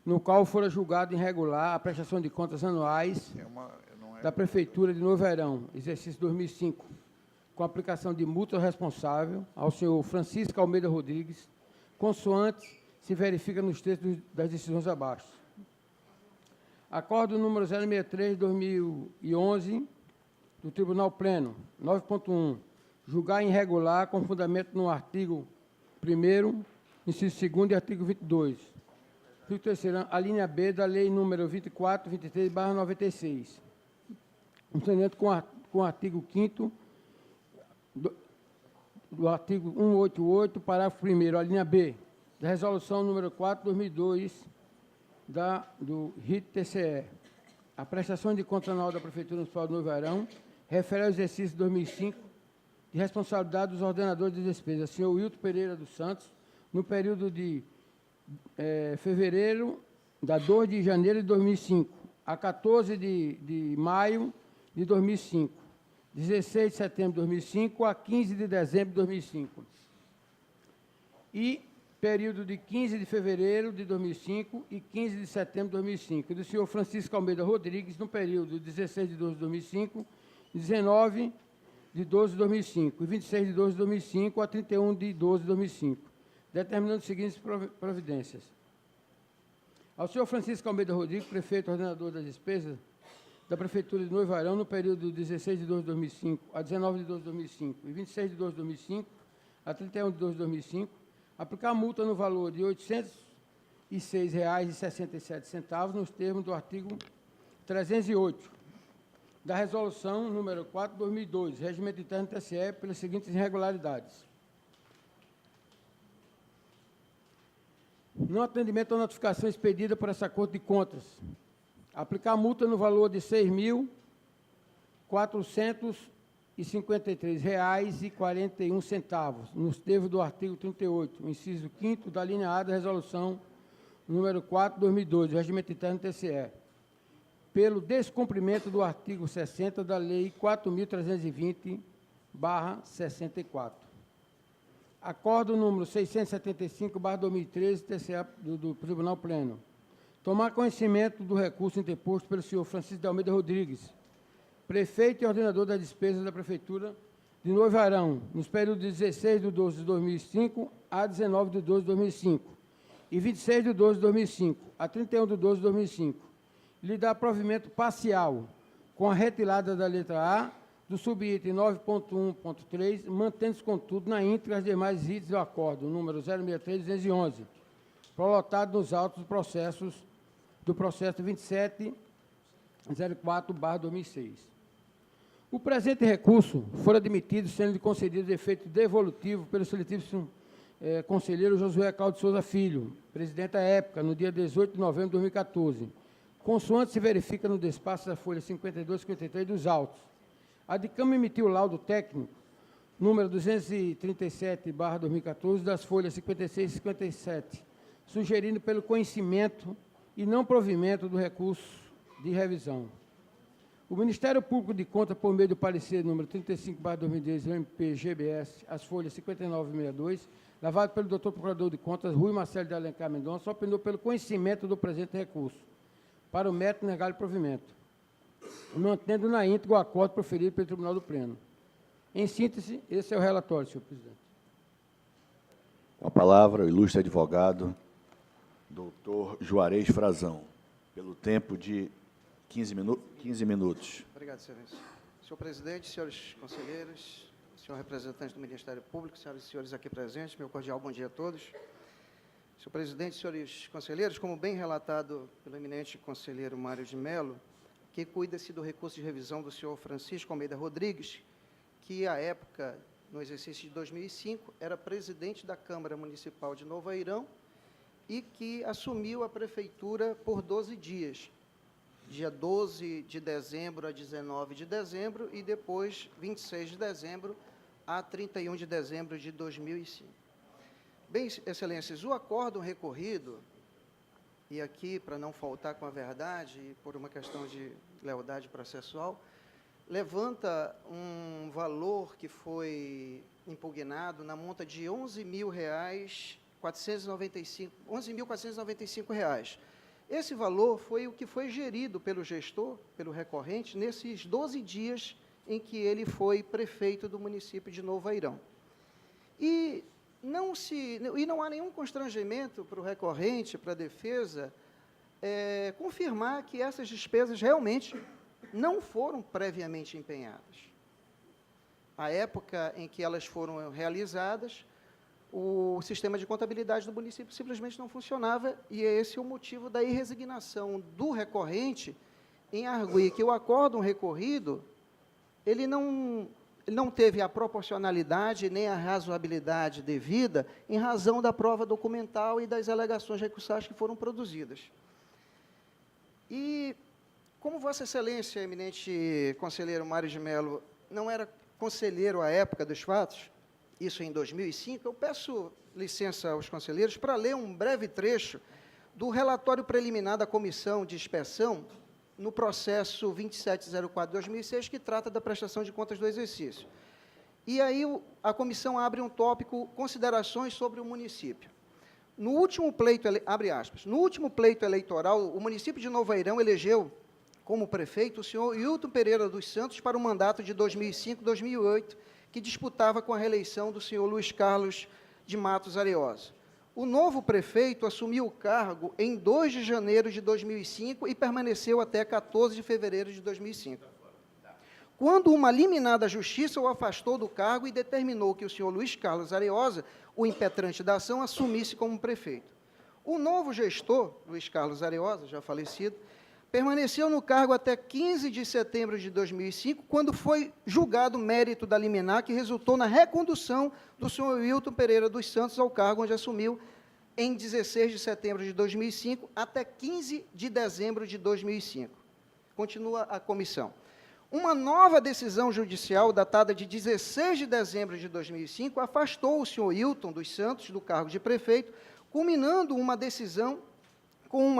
no qual fora julgado irregular a prestação de contas anuais da Prefeitura de Novo Airão, exercício 2005, com aplicação de multa responsável ao senhor Francisco Almeida Rodrigues, consoante se verifica nos textos das decisões abaixo. Acordo número 063/2011 do Tribunal Pleno, 9.1, julgar irregular com fundamento no artigo 1º, inciso 2º e artigo 22. Artigo 3º, a linha B da Lei número 2423/96. Fundamento com o artigo 5º do artigo 188, parágrafo 1º, a linha B, da Resolução número 4/2002 do RIT-TCE. A prestação de conta anual da Prefeitura Municipal de Novo Airão refere ao exercício 2005 de responsabilidade dos ordenadores de despesas, senhor Wilton Pereira dos Santos, no período de da 2 de janeiro de 2005 a 14 de maio de 2005, 16 de setembro de 2005 a 15 de dezembro de 2005, e período de 15 de fevereiro de 2005 e 15 de setembro de 2005, do senhor Francisco Almeida Rodrigues, no período de 16 de 12 de 2005, 19 de 12 de 2005 e 26 de 12 de 2005 a 31 de 12 de 2005, determinando as seguintes providências. Ao senhor Francisco Almeida Rodrigues, prefeito ordenador das despesas da Prefeitura de Novo Airão, no período de 16 de 12 de 2005 a 19 de 12 de 2005 e 26 de 12 de 2005 a 31 de 12 de 2005, aplicar multa no valor de R$ 806,67, nos termos do artigo 308 da Resolução número 4/2002, Regimento Interno do TSE, pelas seguintes irregularidades. No atendimento à notificação expedida por essa Corte de Contas, aplicar multa no valor de R$ 6.453,41, nos termos do artigo 38, inciso 5º da linha A da Resolução número 4/2002, Regimento Interno do TSE, pelo descumprimento do artigo 60 da Lei 4.320/64. Acordo número 675/2013, TCE do Tribunal Pleno. Tomar conhecimento do recurso interposto pelo senhor Francisco de Almeida Rodrigues, prefeito e ordenador das despesas da Prefeitura de Novo Airão, nos períodos de 16 de 12 de 2005 a 19 de 12 de 2005 e 26 de 12 de 2005 a 31 de 12 de 2005, lhe dá provimento parcial com a retirada da letra A do subitem 9.1.3, mantendo-se, contudo, na íntegra as demais itens do acordo número 063-211, prolotado nos autos do processo 2704/2006. O presente recurso foi admitido, sendo concedido efeito devolutivo pelo excelentíssimo conselheiro Josué Cláudio Souza Filho, presidente à época, no dia 18 de novembro de 2014, consoante se verifica no despacho da folha 52 e 53 dos autos. A DICAM emitiu o laudo técnico número 237/2014 das folhas 56 e 57, sugerindo pelo conhecimento e não provimento do recurso de revisão. O Ministério Público de Contas, por meio do parecer número 35/2010 do MPGBS, as folhas 59 e 62, lavado pelo Dr. Procurador de Contas, Rui Marcelo de Alencar Mendonça, opinou pelo conhecimento do presente recurso, para o mérito negar o provimento, mantendo na íntegra o acordo proferido pelo Tribunal do Pleno. Em síntese, esse é o relatório, senhor presidente. Com a palavra, o ilustre advogado, doutor Juarez Frazão, pelo tempo de 15 minutos. Obrigado, excelência. Senhor presidente, senhores conselheiros, senhor representante do Ministério Público, senhoras e senhores aqui presentes, meu cordial bom dia a todos. Senhor presidente, senhores conselheiros, como bem relatado pelo eminente conselheiro Mário de Mello, que cuida-se do recurso de revisão do senhor Francisco Almeida Rodrigues, que, à época, no exercício de 2005, era presidente da Câmara Municipal de Novo Airão e que assumiu a prefeitura por 12 dias, dia 12 de dezembro a 19 de dezembro e depois 26 de dezembro a 31 de dezembro de 2005. Bem, excelências, o acórdão recorrido, e aqui, para não faltar com a verdade, e por uma questão de lealdade processual, levanta um valor que foi impugnado na monta de R$ 11.495. Esse valor foi o que foi gerido pelo gestor, pelo recorrente, nesses 12 dias em que ele foi prefeito do município de Novo Airão. E não há nenhum constrangimento para o recorrente, para a defesa, confirmar que essas despesas realmente não foram previamente empenhadas. À época em que elas foram realizadas, o sistema de contabilidade do município simplesmente não funcionava, e esse é o motivo da irresignação do recorrente em arguir que o acórdão recorrido, ele não teve a proporcionalidade nem a razoabilidade devida em razão da prova documental e das alegações recursais que foram produzidas. E, como Vossa Excelência, eminente conselheiro Mário de Mello, não era conselheiro à época dos fatos, isso em 2005, eu peço licença aos conselheiros para ler um breve trecho do relatório preliminar da Comissão de Inspeção no processo 2704/2006, que trata da prestação de contas do exercício. E aí a comissão abre um tópico, considerações sobre o município. No último pleito, abre aspas, no último pleito eleitoral, o município de Novo Airão elegeu como prefeito o senhor Hilton Pereira dos Santos para o mandato de 2005-2008, que disputava com a reeleição do senhor Luiz Carlos de Matos Areosa. O novo prefeito assumiu o cargo em 2 de janeiro de 2005 e permaneceu até 14 de fevereiro de 2005. Quando uma liminar da Justiça o afastou do cargo e determinou que o senhor Luiz Carlos Areosa, o impetrante da ação, assumisse como prefeito. O novo gestor, Luiz Carlos Areosa, já falecido, permaneceu no cargo até 15 de setembro de 2005, quando foi julgado o mérito da liminar, que resultou na recondução do senhor Hilton Pereira dos Santos ao cargo, onde assumiu em 16 de setembro de 2005 até 15 de dezembro de 2005. Continua a comissão. Uma nova decisão judicial, datada de 16 de dezembro de 2005, afastou o senhor Hilton dos Santos do cargo de prefeito, culminando com uma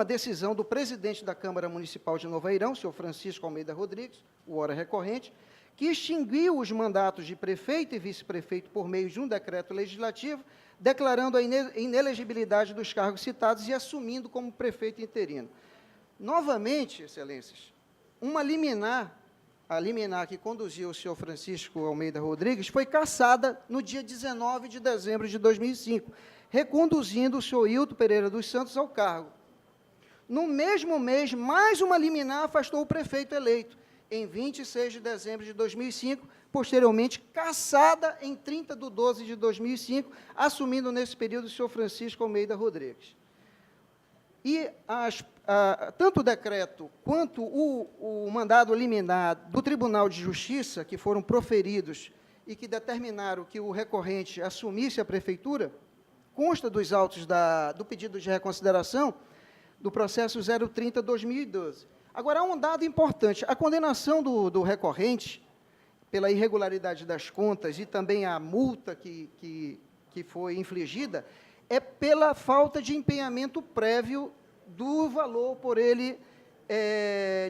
decisão do presidente da Câmara Municipal de Novo Airão, senhor Francisco Almeida Rodrigues, o ora recorrente, que extinguiu os mandatos de prefeito e vice-prefeito por meio de um decreto legislativo, declarando a inelegibilidade dos cargos citados e assumindo como prefeito interino. Novamente, excelências, uma liminar, a liminar que conduziu o senhor Francisco Almeida Rodrigues, foi cassada no dia 19 de dezembro de 2005, reconduzindo o senhor Hilton Pereira dos Santos ao cargo. No mesmo mês, mais uma liminar afastou o prefeito eleito, em 26 de dezembro de 2005, posteriormente cassada em 30 de 12 de 2005, assumindo nesse período o senhor Francisco Almeida Rodrigues. E tanto o decreto quanto o mandado liminar do Tribunal de Justiça, que foram proferidos e que determinaram que o recorrente assumisse a prefeitura, consta dos autos do pedido de reconsideração, do processo 030/2012. Agora, há um dado importante. A condenação do recorrente pela irregularidade das contas e também a multa que foi infligida é pela falta de empenhamento prévio do valor por ele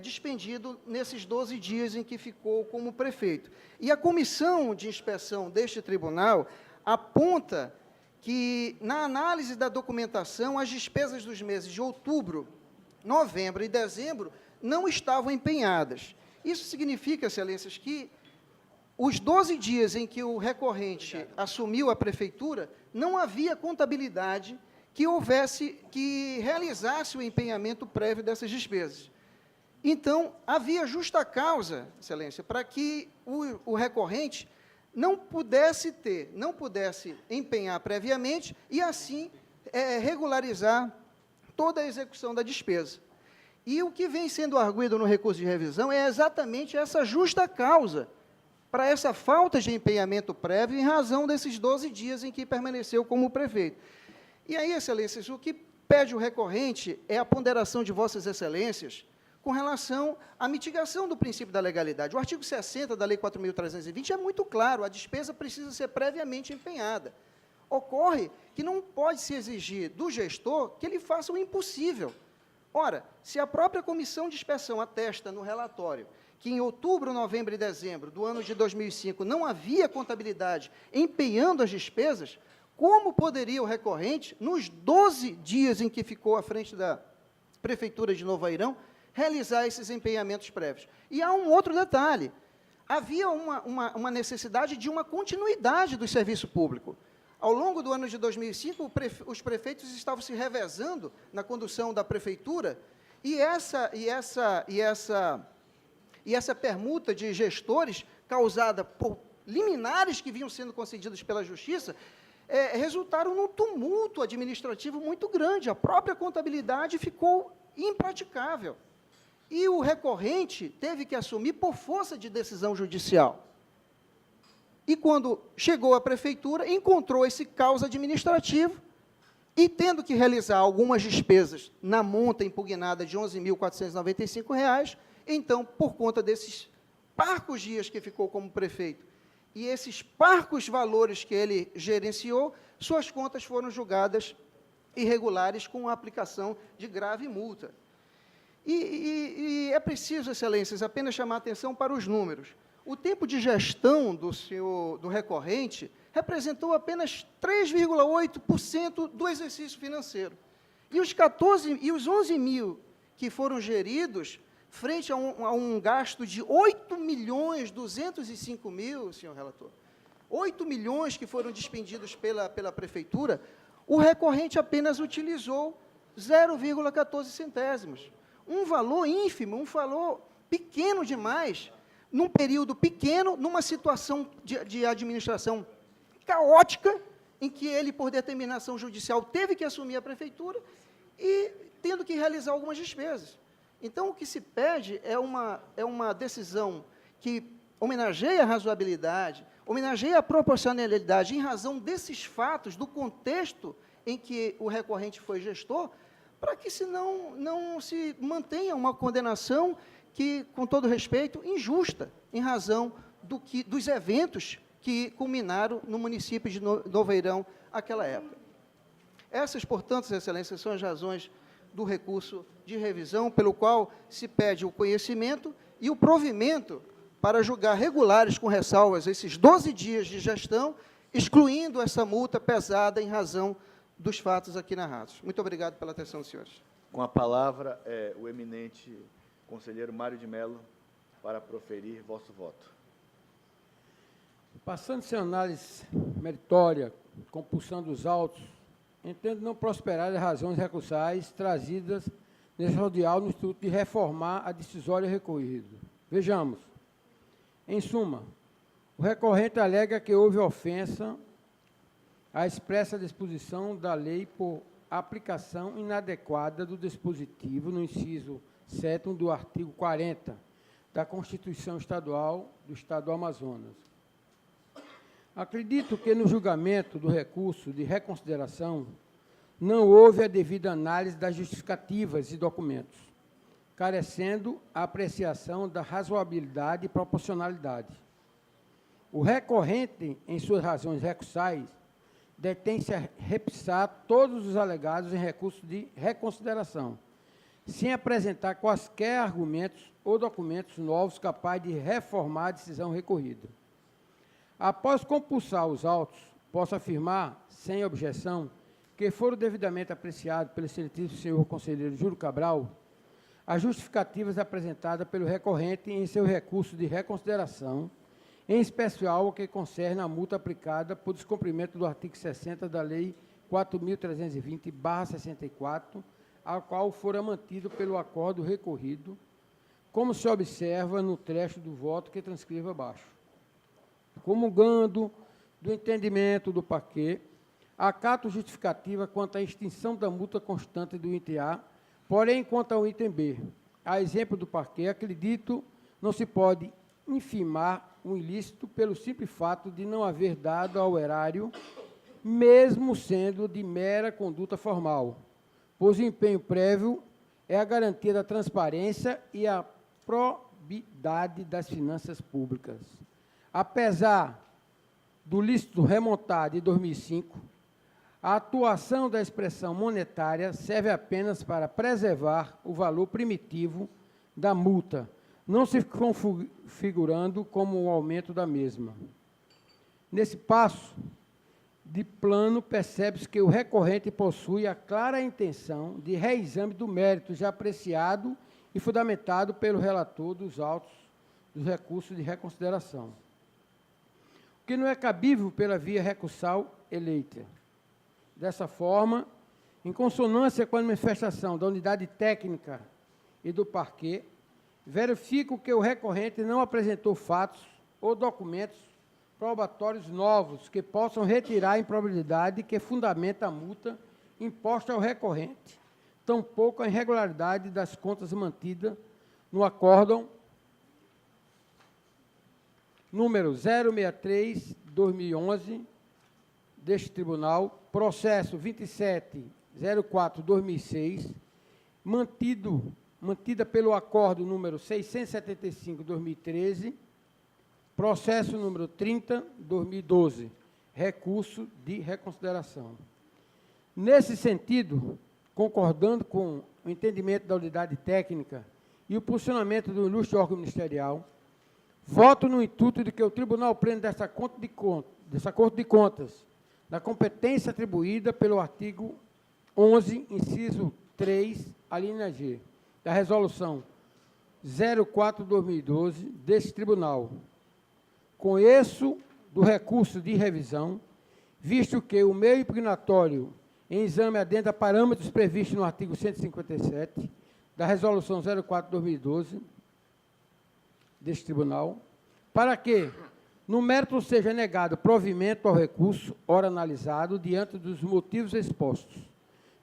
dispendido nesses 12 dias em que ficou como prefeito. E a comissão de inspeção deste tribunal aponta que, na análise da documentação, as despesas dos meses de outubro, novembro e dezembro não estavam empenhadas. Isso significa, excelências, que os 12 dias em que o recorrente assumiu a prefeitura, não havia contabilidade que realizasse o empenhamento prévio dessas despesas. Então, havia justa causa, excelência, para que o recorrente não pudesse empenhar previamente e, assim, regularizar toda a execução da despesa. E o que vem sendo arguido no recurso de revisão é exatamente essa justa causa para essa falta de empenhamento prévio em razão desses 12 dias em que permaneceu como prefeito. E aí, excelências, o que pede o recorrente é a ponderação de vossas excelências com relação à mitigação do princípio da legalidade. O artigo 60 da Lei 4.320 é muito claro, a despesa precisa ser previamente empenhada. Ocorre que não pode se exigir do gestor que ele faça o impossível. Ora, se a própria comissão de inspeção atesta no relatório que em outubro, novembro e dezembro do ano de 2005 não havia contabilidade empenhando as despesas, como poderia o recorrente, nos 12 dias em que ficou à frente da Prefeitura de Novo Airão, realizar esses empenhamentos prévios? E há um outro detalhe. Havia uma necessidade de uma continuidade do serviço público. Ao longo do ano de 2005, os prefeitos estavam se revezando na condução da prefeitura, e essa permuta de gestores, causada por liminares que vinham sendo concedidos pela Justiça, resultaram num tumulto administrativo muito grande. A própria contabilidade ficou impraticável. E o recorrente teve que assumir por força de decisão judicial. E, quando chegou à prefeitura, encontrou esse caos administrativo e, tendo que realizar algumas despesas na monta impugnada de R$ 11.495, então, por conta desses parcos dias que ficou como prefeito e esses parcos valores que ele gerenciou, suas contas foram julgadas irregulares com a aplicação de grave multa. E é preciso, excelências, apenas chamar a atenção para os números. O tempo de gestão do recorrente representou apenas 3,8% do exercício financeiro. E os 11 mil que foram geridos, frente a um gasto de 8.205.000, senhor relator, 8 milhões que foram despendidos pela prefeitura, o recorrente apenas utilizou 0,14 centésimos. Um valor ínfimo, um valor pequeno demais, num período pequeno, numa situação de administração caótica, em que ele, por determinação judicial, teve que assumir a prefeitura e tendo que realizar algumas despesas. Então, o que se pede é uma decisão que homenageia a razoabilidade, homenageia a proporcionalidade em razão desses fatos, do contexto em que o recorrente foi gestor, para que, senão, não se mantenha uma condenação que, com todo respeito, injusta, em razão dos eventos que culminaram no município de Novo Airão naquela época. Essas, portanto, excelências, são as razões do recurso de revisão, pelo qual se pede o conhecimento e o provimento para julgar regulares com ressalvas esses 12 dias de gestão, excluindo essa multa pesada em razão dos fatos aqui narrados. Muito obrigado pela atenção dos senhores. Com a palavra, o eminente conselheiro Mário de Mello, para proferir vosso voto. Passando-se a análise meritória, compulsão dos autos, entendo não prosperar as razões recursais trazidas nesse audial no Instituto de reformar a decisória recorrida. Vejamos. Em suma, o recorrente alega que houve ofensa à expressa disposição da lei por aplicação inadequada do dispositivo no inciso 7º do artigo 40 da Constituição Estadual do Estado do Amazonas. Acredito que no julgamento do recurso de reconsideração não houve a devida análise das justificativas e documentos, carecendo a apreciação da razoabilidade e proporcionalidade. O recorrente, em suas razões recursais, detém-se a repensar todos os alegados em recurso de reconsideração, sem apresentar quaisquer argumentos ou documentos novos capazes de reformar a decisão recorrida. Após compulsar os autos, posso afirmar, sem objeção, que foram devidamente apreciados pelo excelentíssimo senhor conselheiro Júlio Cabral as justificativas apresentadas pelo recorrente em seu recurso de reconsideração, em especial o que concerne a multa aplicada por descumprimento do artigo 60 da Lei 4.320/64, a qual fora mantido pelo acordo recorrido, como se observa no trecho do voto que transcrevo abaixo. Comungando do entendimento do parquê, acato justificativa quanto à extinção da multa constante do item A, porém, quanto ao item B, a exemplo do parquê, acredito, não se pode infimar o ilícito pelo simples fato de não haver dado ao erário, mesmo sendo de mera conduta formal, pois o empenho prévio é a garantia da transparência e a probidade das finanças públicas. Apesar do lícito remontado de 2005, a atuação da expressão monetária serve apenas para preservar o valor primitivo da multa, não se configurando como um aumento da mesma. Nesse passo de plano, percebe-se que o recorrente possui a clara intenção de reexame do mérito já apreciado e fundamentado pelo relator dos autos dos recursos de reconsideração, o que não é cabível pela via recursal eleita. Dessa forma, em consonância com a manifestação da unidade técnica e do parquê, verifico que o recorrente não apresentou fatos ou documentos probatórios novos que possam retirar a improbabilidade que fundamenta a multa imposta ao recorrente, tampouco a irregularidade das contas mantidas no acórdão número 063/2011 deste tribunal, processo 2704/2006, mantida pelo acordo número 675/2013, processo número 30/2012, recurso de reconsideração. Nesse sentido, concordando com o entendimento da unidade técnica e o posicionamento do ilustre órgão ministerial, voto no intuito de que o Tribunal Pleno dessa Corte de Contas, na competência atribuída pelo artigo 11, inciso 3, a linha G, da Resolução 04/2012 deste Tribunal, conheço do recurso de revisão, visto que o meio impugnatório em exame adenda parâmetros previstos no artigo 157 da Resolução 04/2012 deste Tribunal, para que, no mérito, seja negado provimento ao recurso, ora analisado, diante dos motivos expostos,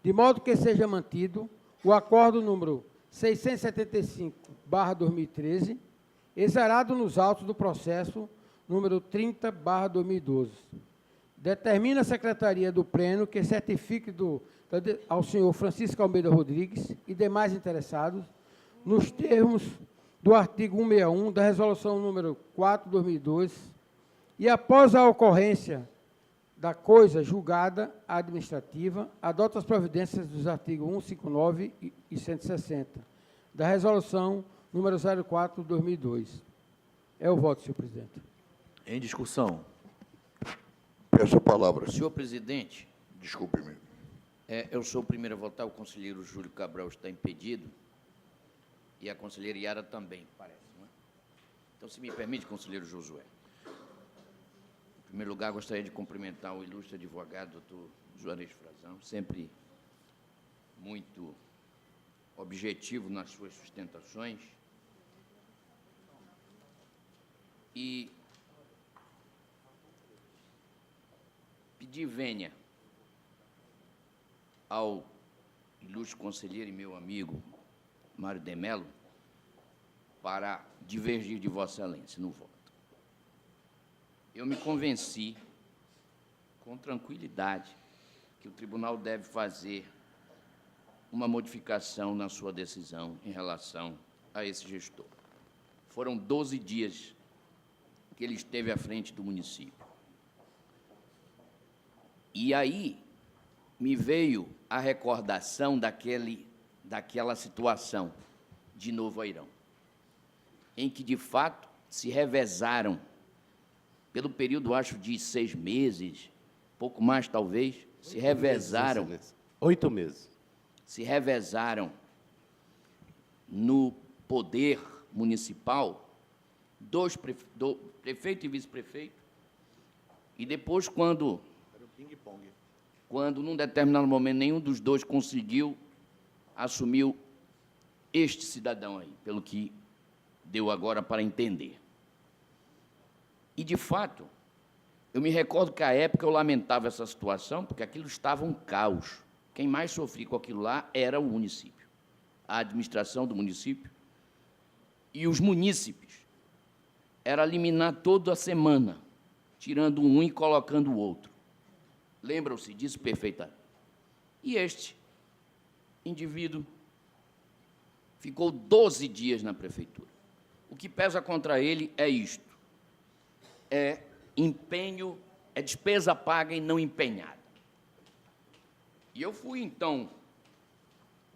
de modo que seja mantido o acordo número 675/2013, exarado nos autos do processo número 30/2012. Determina a Secretaria do Pleno que certifique ao senhor Francisco Almeida Rodrigues e demais interessados, nos termos do artigo 161 da Resolução número 4/2002, e após a ocorrência da coisa julgada administrativa, adota as providências dos artigos 159 e 160 da Resolução número 04/2002. É o voto, senhor presidente. Em discussão. Peço a palavra. Senhor presidente, Desculpe-me. eu sou o primeiro a votar, o conselheiro Júlio Cabral está impedido, e a conselheira Yara também, parece, não é? Então, se me permite, conselheiro Josué. Em primeiro lugar, gostaria de cumprimentar o ilustre advogado, doutor Juarez Frazão, sempre muito objetivo nas suas sustentações. E pedir vênia ao ilustre conselheiro e meu amigo Mário de Mello para divergir de Vossa Excelência no voto. Eu me convenci, com tranquilidade, que o tribunal deve fazer uma modificação na sua decisão em relação a esse gestor. Foram 12 dias que ele esteve à frente do município. E aí me veio a recordação daquela situação de Novo Airão, em que, de fato, se revezaram, pelo período, acho, de 6 meses, pouco mais, talvez, se revezaram. 8 meses. Se revezaram no poder municipal do prefeito e vice-prefeito, e depois, quando, num determinado momento, nenhum dos dois conseguiu, assumiu este cidadão aí, pelo que deu agora para entender. E, de fato, eu me recordo que, à época, eu lamentava essa situação, porque aquilo estava um caos. Quem mais sofria com aquilo lá era o município, a administração do município. E os munícipes era eliminar toda a semana, tirando um e colocando o outro. Lembram-se disso perfeitamente. E este indivíduo ficou 12 dias na prefeitura. O que pesa contra ele é isto: é empenho, é despesa paga e não empenhada. E eu fui, então,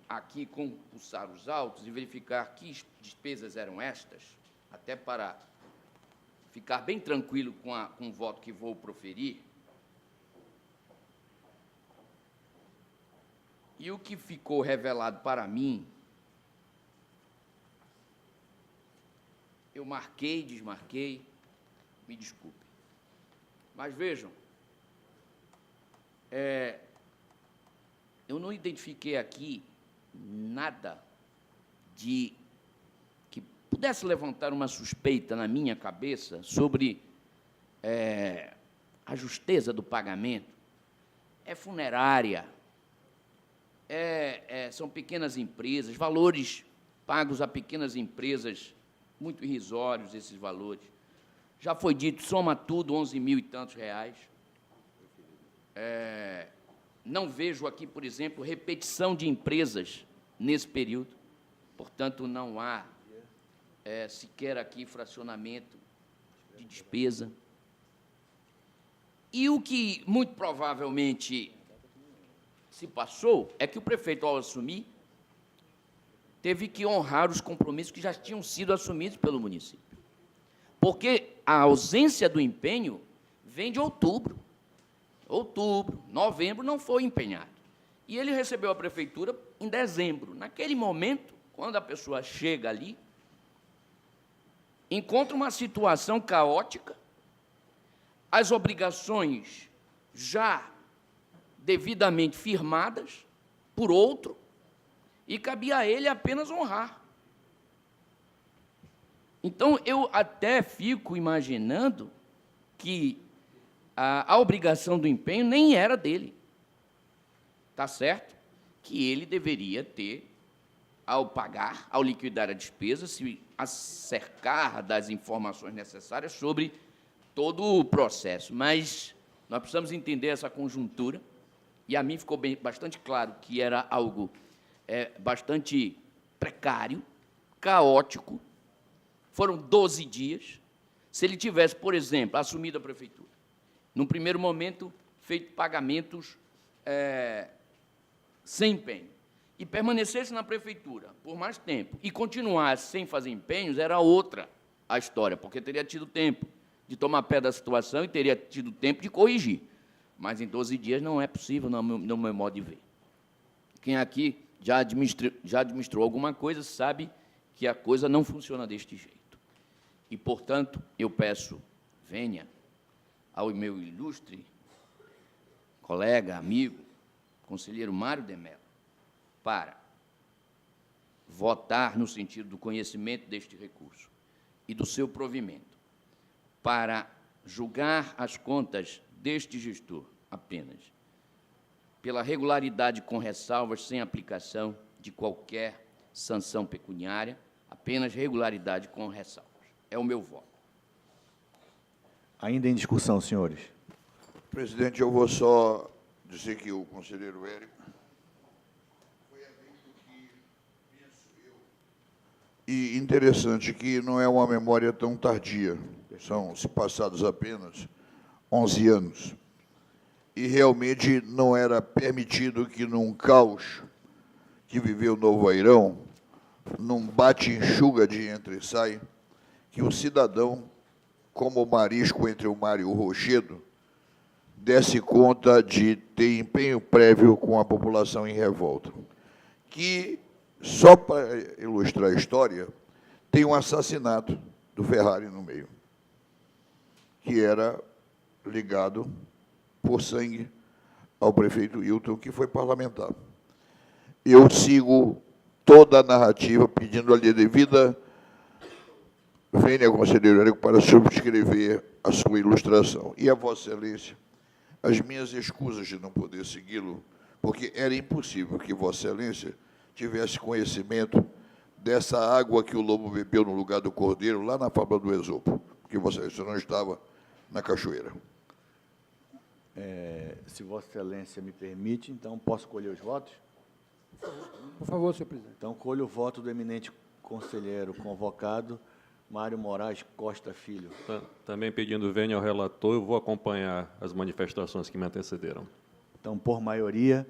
aqui compulsar os autos e verificar que despesas eram estas, até para ficar bem tranquilo com o voto que vou proferir. E o que ficou revelado para mim, eu marquei, desmarquei, me desculpem. Mas vejam, eu não identifiquei aqui nada que pudesse levantar uma suspeita na minha cabeça sobre a justeza do pagamento. É funerária, são pequenas empresas, valores pagos a pequenas empresas, muito irrisórios esses valores. Já foi dito, soma tudo, 11 mil e tantos reais. Não vejo aqui, por exemplo, repetição de empresas nesse período, portanto, não há sequer aqui fracionamento de despesa. E o que, muito provavelmente, se passou é que o prefeito, ao assumir, teve que honrar os compromissos que já tinham sido assumidos pelo município. Porque a ausência do empenho vem de outubro. Outubro, novembro, não foi empenhado. E ele recebeu a prefeitura em dezembro. Naquele momento, quando a pessoa chega ali, encontra uma situação caótica, as obrigações já devidamente firmadas por outro, e cabia a ele apenas honrar. Então, eu até fico imaginando que a obrigação do empenho nem era dele. Está certo que ele deveria ter, ao pagar, ao liquidar a despesa, se acercar das informações necessárias sobre todo o processo. Mas nós precisamos entender essa conjuntura, e a mim ficou bastante claro que era algo bastante precário, caótico. Foram 12 dias. Se ele tivesse, por exemplo, assumido a prefeitura, num primeiro momento, feito pagamentos sem empenho, e permanecesse na prefeitura por mais tempo, e continuasse sem fazer empenhos, era outra a história, porque teria tido tempo de tomar pé da situação e teria tido tempo de corrigir. Mas em 12 dias não é possível, no meu modo de ver. Quem aqui já administrou alguma coisa sabe que a coisa não funciona deste jeito. E, portanto, eu peço, venha ao meu ilustre colega, amigo, conselheiro Mário de Mello, para votar no sentido do conhecimento deste recurso e do seu provimento, para julgar as contas deste gestor apenas pela regularidade com ressalvas, sem aplicação de qualquer sanção pecuniária, apenas regularidade com ressalvas. É o meu voto. Ainda em discussão, senhores. Presidente, eu vou só dizer que o conselheiro Érico foi eleito que, penso eu, e interessante que não é uma memória tão tardia, se passados apenas 11 anos, e realmente não era permitido que num caos que viveu Novo Airão, num bate-enxuga de entra e sai, que o cidadão, como o marisco entre o mar e o rochedo, desse conta de ter empenho prévio com a população em revolta. Que, só para ilustrar a história, tem um assassinato do Ferrari no meio, que era ligado por sangue ao prefeito Hilton, que foi parlamentar. Eu sigo toda a narrativa, pedindo a devida vênia, conselheiro Érico, para subscrever a sua ilustração. E a Vossa Excelência, as minhas escusas de não poder segui-lo, porque era impossível que Vossa Excelência tivesse conhecimento dessa água que o lobo bebeu no lugar do cordeiro, lá na fábula do Esopo, porque Vossa Excelência não estava na cachoeira. Se Vossa Excelência me permite, então posso colher os votos? Por favor, senhor presidente. Então, colho o voto do eminente conselheiro convocado, Mário Moraes Costa Filho. Também pedindo vênia ao relator, eu vou acompanhar as manifestações que me antecederam. Então, por maioria,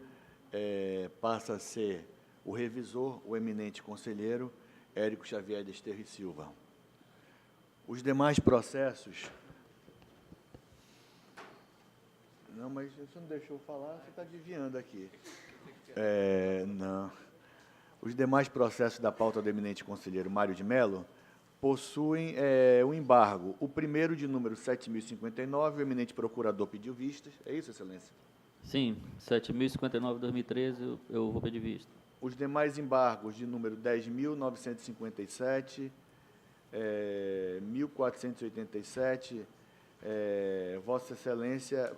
passa a ser o revisor, o eminente conselheiro, Érico Xavier Desterro e Silva. Os demais processos... Não, mas você não deixou eu falar, você está desviando aqui. Não. Os demais processos da pauta do eminente conselheiro Mário de Mello possuem o embargo. O primeiro, de número 7.059, o eminente procurador pediu vistas. É isso, Excelência? Sim, 7.059/2013, eu vou pedir vista. Os demais embargos, de número 10.957, 1.487, Vossa Excelência,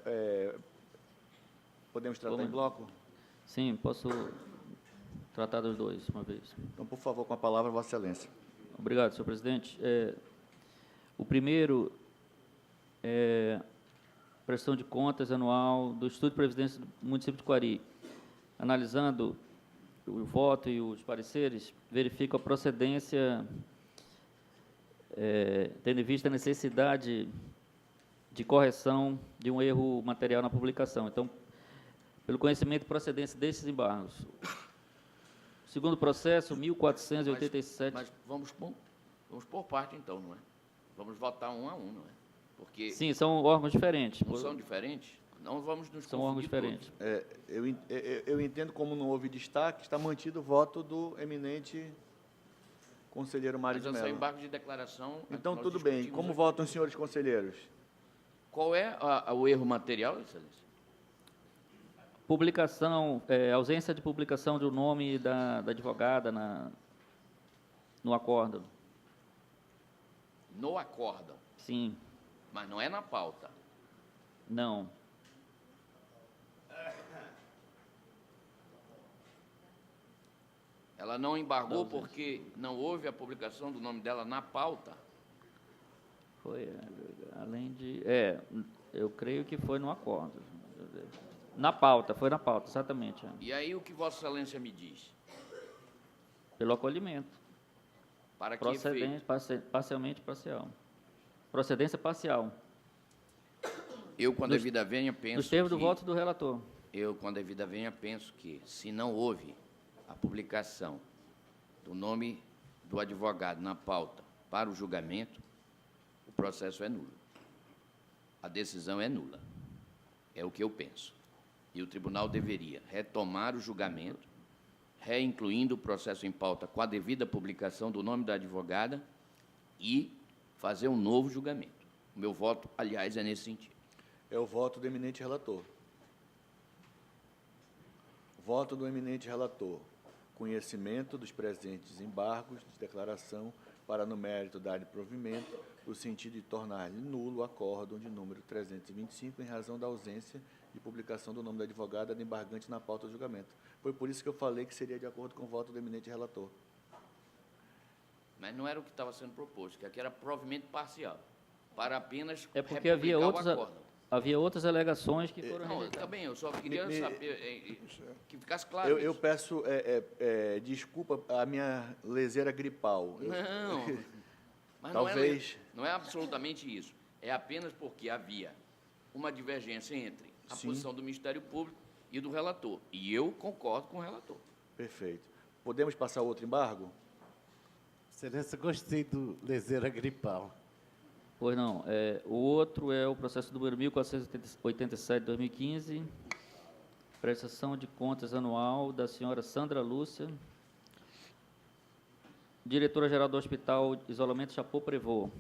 podemos tratar em bloco? Sim, posso tratar dos dois uma vez. Então, por favor, com a palavra, Vossa Excelência. Obrigado, senhor presidente. O primeiro é prestação de contas anual do Instituto de Previdência do município de Coari. Analisando o voto e os pareceres, verifico a procedência, tendo em vista a necessidade de correção de um erro material na publicação. Então, pelo conhecimento e procedência desses embargos. Segundo processo, 1.487... Mas vamos por parte, então, não é? Vamos votar um a um, não é? Porque sim, são órgãos diferentes. não são diferentes? Não vamos nos São órgãos diferentes. Eu entendo, como não houve destaque, está mantido o voto do eminente conselheiro Mário de Mas Mello. é embargo de declaração... Então, nós tudo bem. discutimos Como aqui. votam os senhores conselheiros? Qual é o erro material, Excelência? Publicação, ausência de publicação do nome da advogada no acórdão. No acórdão, Sim, mas não é na pauta. não. Ela não embargou Não, porque não houve a publicação do nome dela na pauta. Foi, além de... eu creio que foi no acordo. Na pauta, foi na pauta, exatamente. E aí o que Vossa Excelência me diz? Pelo acolhimento. Para que efeito? Parcialmente parcial. Procedência parcial. Eu, com a devida vênia, penso Nos termos do que... voto do relator. Eu, com a devida vênia, penso que, se não houve a publicação do nome do advogado na pauta para o julgamento, o processo é nulo. A decisão é nula. É o que eu penso. E o tribunal deveria retomar o julgamento, reincluindo o processo em pauta com a devida publicação do nome da advogada e fazer um novo julgamento. O meu voto, aliás, é nesse sentido. É o voto do eminente relator. Voto do eminente relator. Conhecimento dos presentes embargos de declaração para, no mérito, dar provimento, no sentido de tornar-lhe nulo o acórdão de número 325, em razão da ausência de publicação do nome da advogada do embargante na pauta do julgamento. Foi por isso que eu falei que seria de acordo com o voto do eminente relator. Mas não era o que estava sendo proposto, que aqui era provimento parcial, para apenas É porque havia republicar outros... o acórdão. havia outras alegações que foram Não, rejeitadas. tá bem, eu só queria saber, que ficasse claro Eu isso. peço desculpa a minha leseira gripal. Não, mas Talvez. não é absolutamente isso. É apenas porque havia uma divergência entre a Sim. posição do Ministério Público e do relator. E eu concordo com o relator. Perfeito. Podemos passar outro embargo? Excelência, gostei do leseira gripal. Pois não. O outro é o processo número 1487 de 2015, prestação de contas anual da senhora Sandra Lúcia, diretora-geral do Hospital Isolamento Chapô Prevot.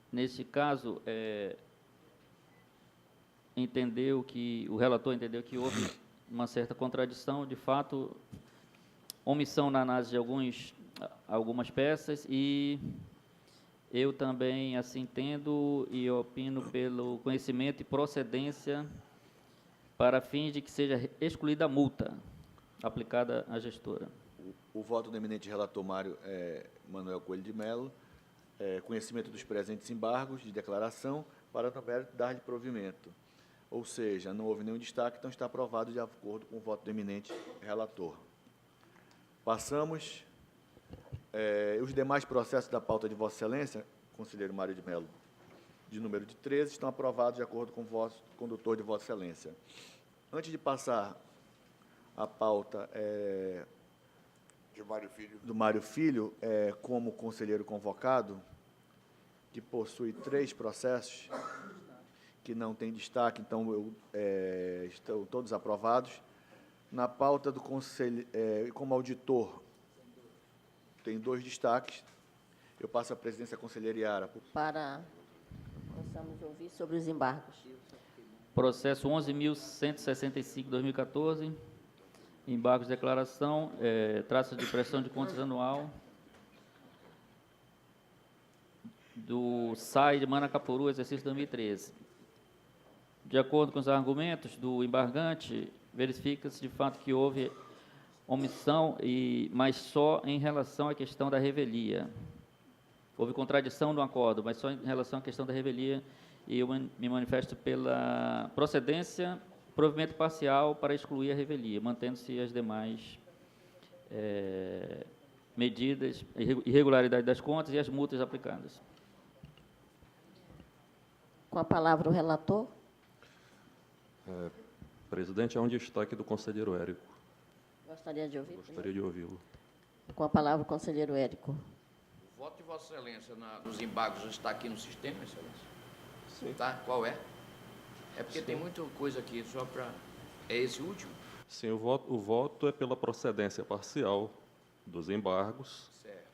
Nesse caso, o relator entendeu que houve uma certa contradição, de fato, omissão na análise de algumas peças, e eu também assim entendo e opino pelo conhecimento e procedência para fins de que seja excluída a multa aplicada à gestora. O voto do eminente relator Mário Manuel Coelho de Mello, conhecimento dos presentes embargos de declaração para no mérito dar-lhe provimento. Ou seja, não houve nenhum destaque, então está aprovado de acordo com o voto do eminente relator. Passamos. Os demais processos da pauta de Vossa Excelência, conselheiro Mário de Mello, de número de 13, estão aprovados de acordo com o voto condutor de Vossa Excelência. Antes de passar a pauta De Mário Filho. do Mário Filho, como conselheiro convocado, que possui 3 processos, que não tem destaque, então estão todos aprovados. Na pauta do conselho, como auditor, tem 2 destaques. Eu passo a presidência à conselheira Yara. Para possamos ouvir sobre os embargos. Processo 11.165, 2014, embargos de declaração, trata de prestação de contas anual do SAI de Manacapuru, exercício 2013. De acordo com os argumentos do embargante, verifica-se de fato que houve omissão, mas só em relação à questão da revelia. Houve contradição no acordo, mas só em relação à questão da revelia, e eu me manifesto pela procedência, provimento parcial para excluir a revelia, mantendo-se as demais medidas, irregularidade das contas e as multas aplicadas. Com a palavra o relator. Presidente, há um destaque do conselheiro Érico. Gostaria de ouvir? Gostaria de ouvi-lo. Com a palavra o conselheiro Érico. O voto de Vossa Excelência nos embargos está aqui no sistema, Excelência? Sim. Tá? Qual é? É porque tem muita coisa aqui, só para... É esse último? Sim, o voto é pela procedência parcial dos embargos, Certo.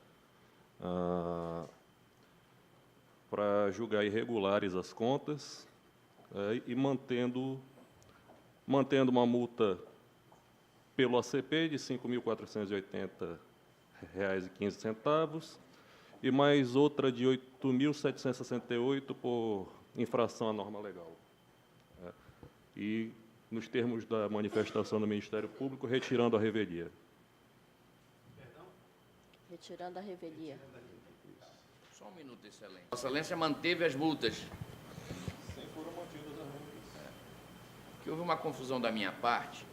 para julgar irregulares as contas e mantendo uma multa pelo ACP de R$ 5.480,15 e mais outra de R$ 8.768 por infração à norma legal. E, nos termos da manifestação do Ministério Público, retirando a revelia. Retirando a revelia. Só um minuto, Excelência. Vossa Excelência manteve as multas. Sim, foram mantidas as multas. Que houve uma confusão da minha parte,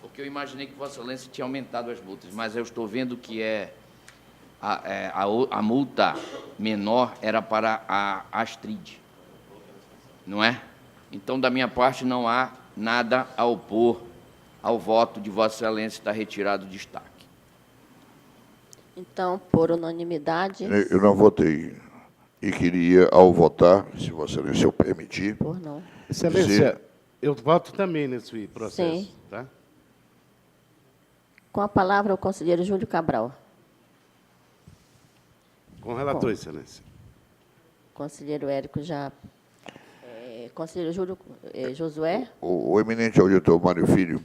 porque eu imaginei que Vossa Excelência tinha aumentado as multas, mas eu estou vendo que a multa menor era para a Astrid, não é? Então, da minha parte, não há nada a opor ao voto de Vossa Excelência, está retirado o destaque. Então, por unanimidade. Eu não votei. E queria, ao votar, se Vossa Excelência o permitir, Por não. Excelência, eu voto também nesse processo. Sim. Tá? Com a palavra o conselheiro Júlio Cabral. Com o relator, Excelência. Conselheiro Érico já... conselheiro Júlio Josué. o eminente auditor Mário Filho,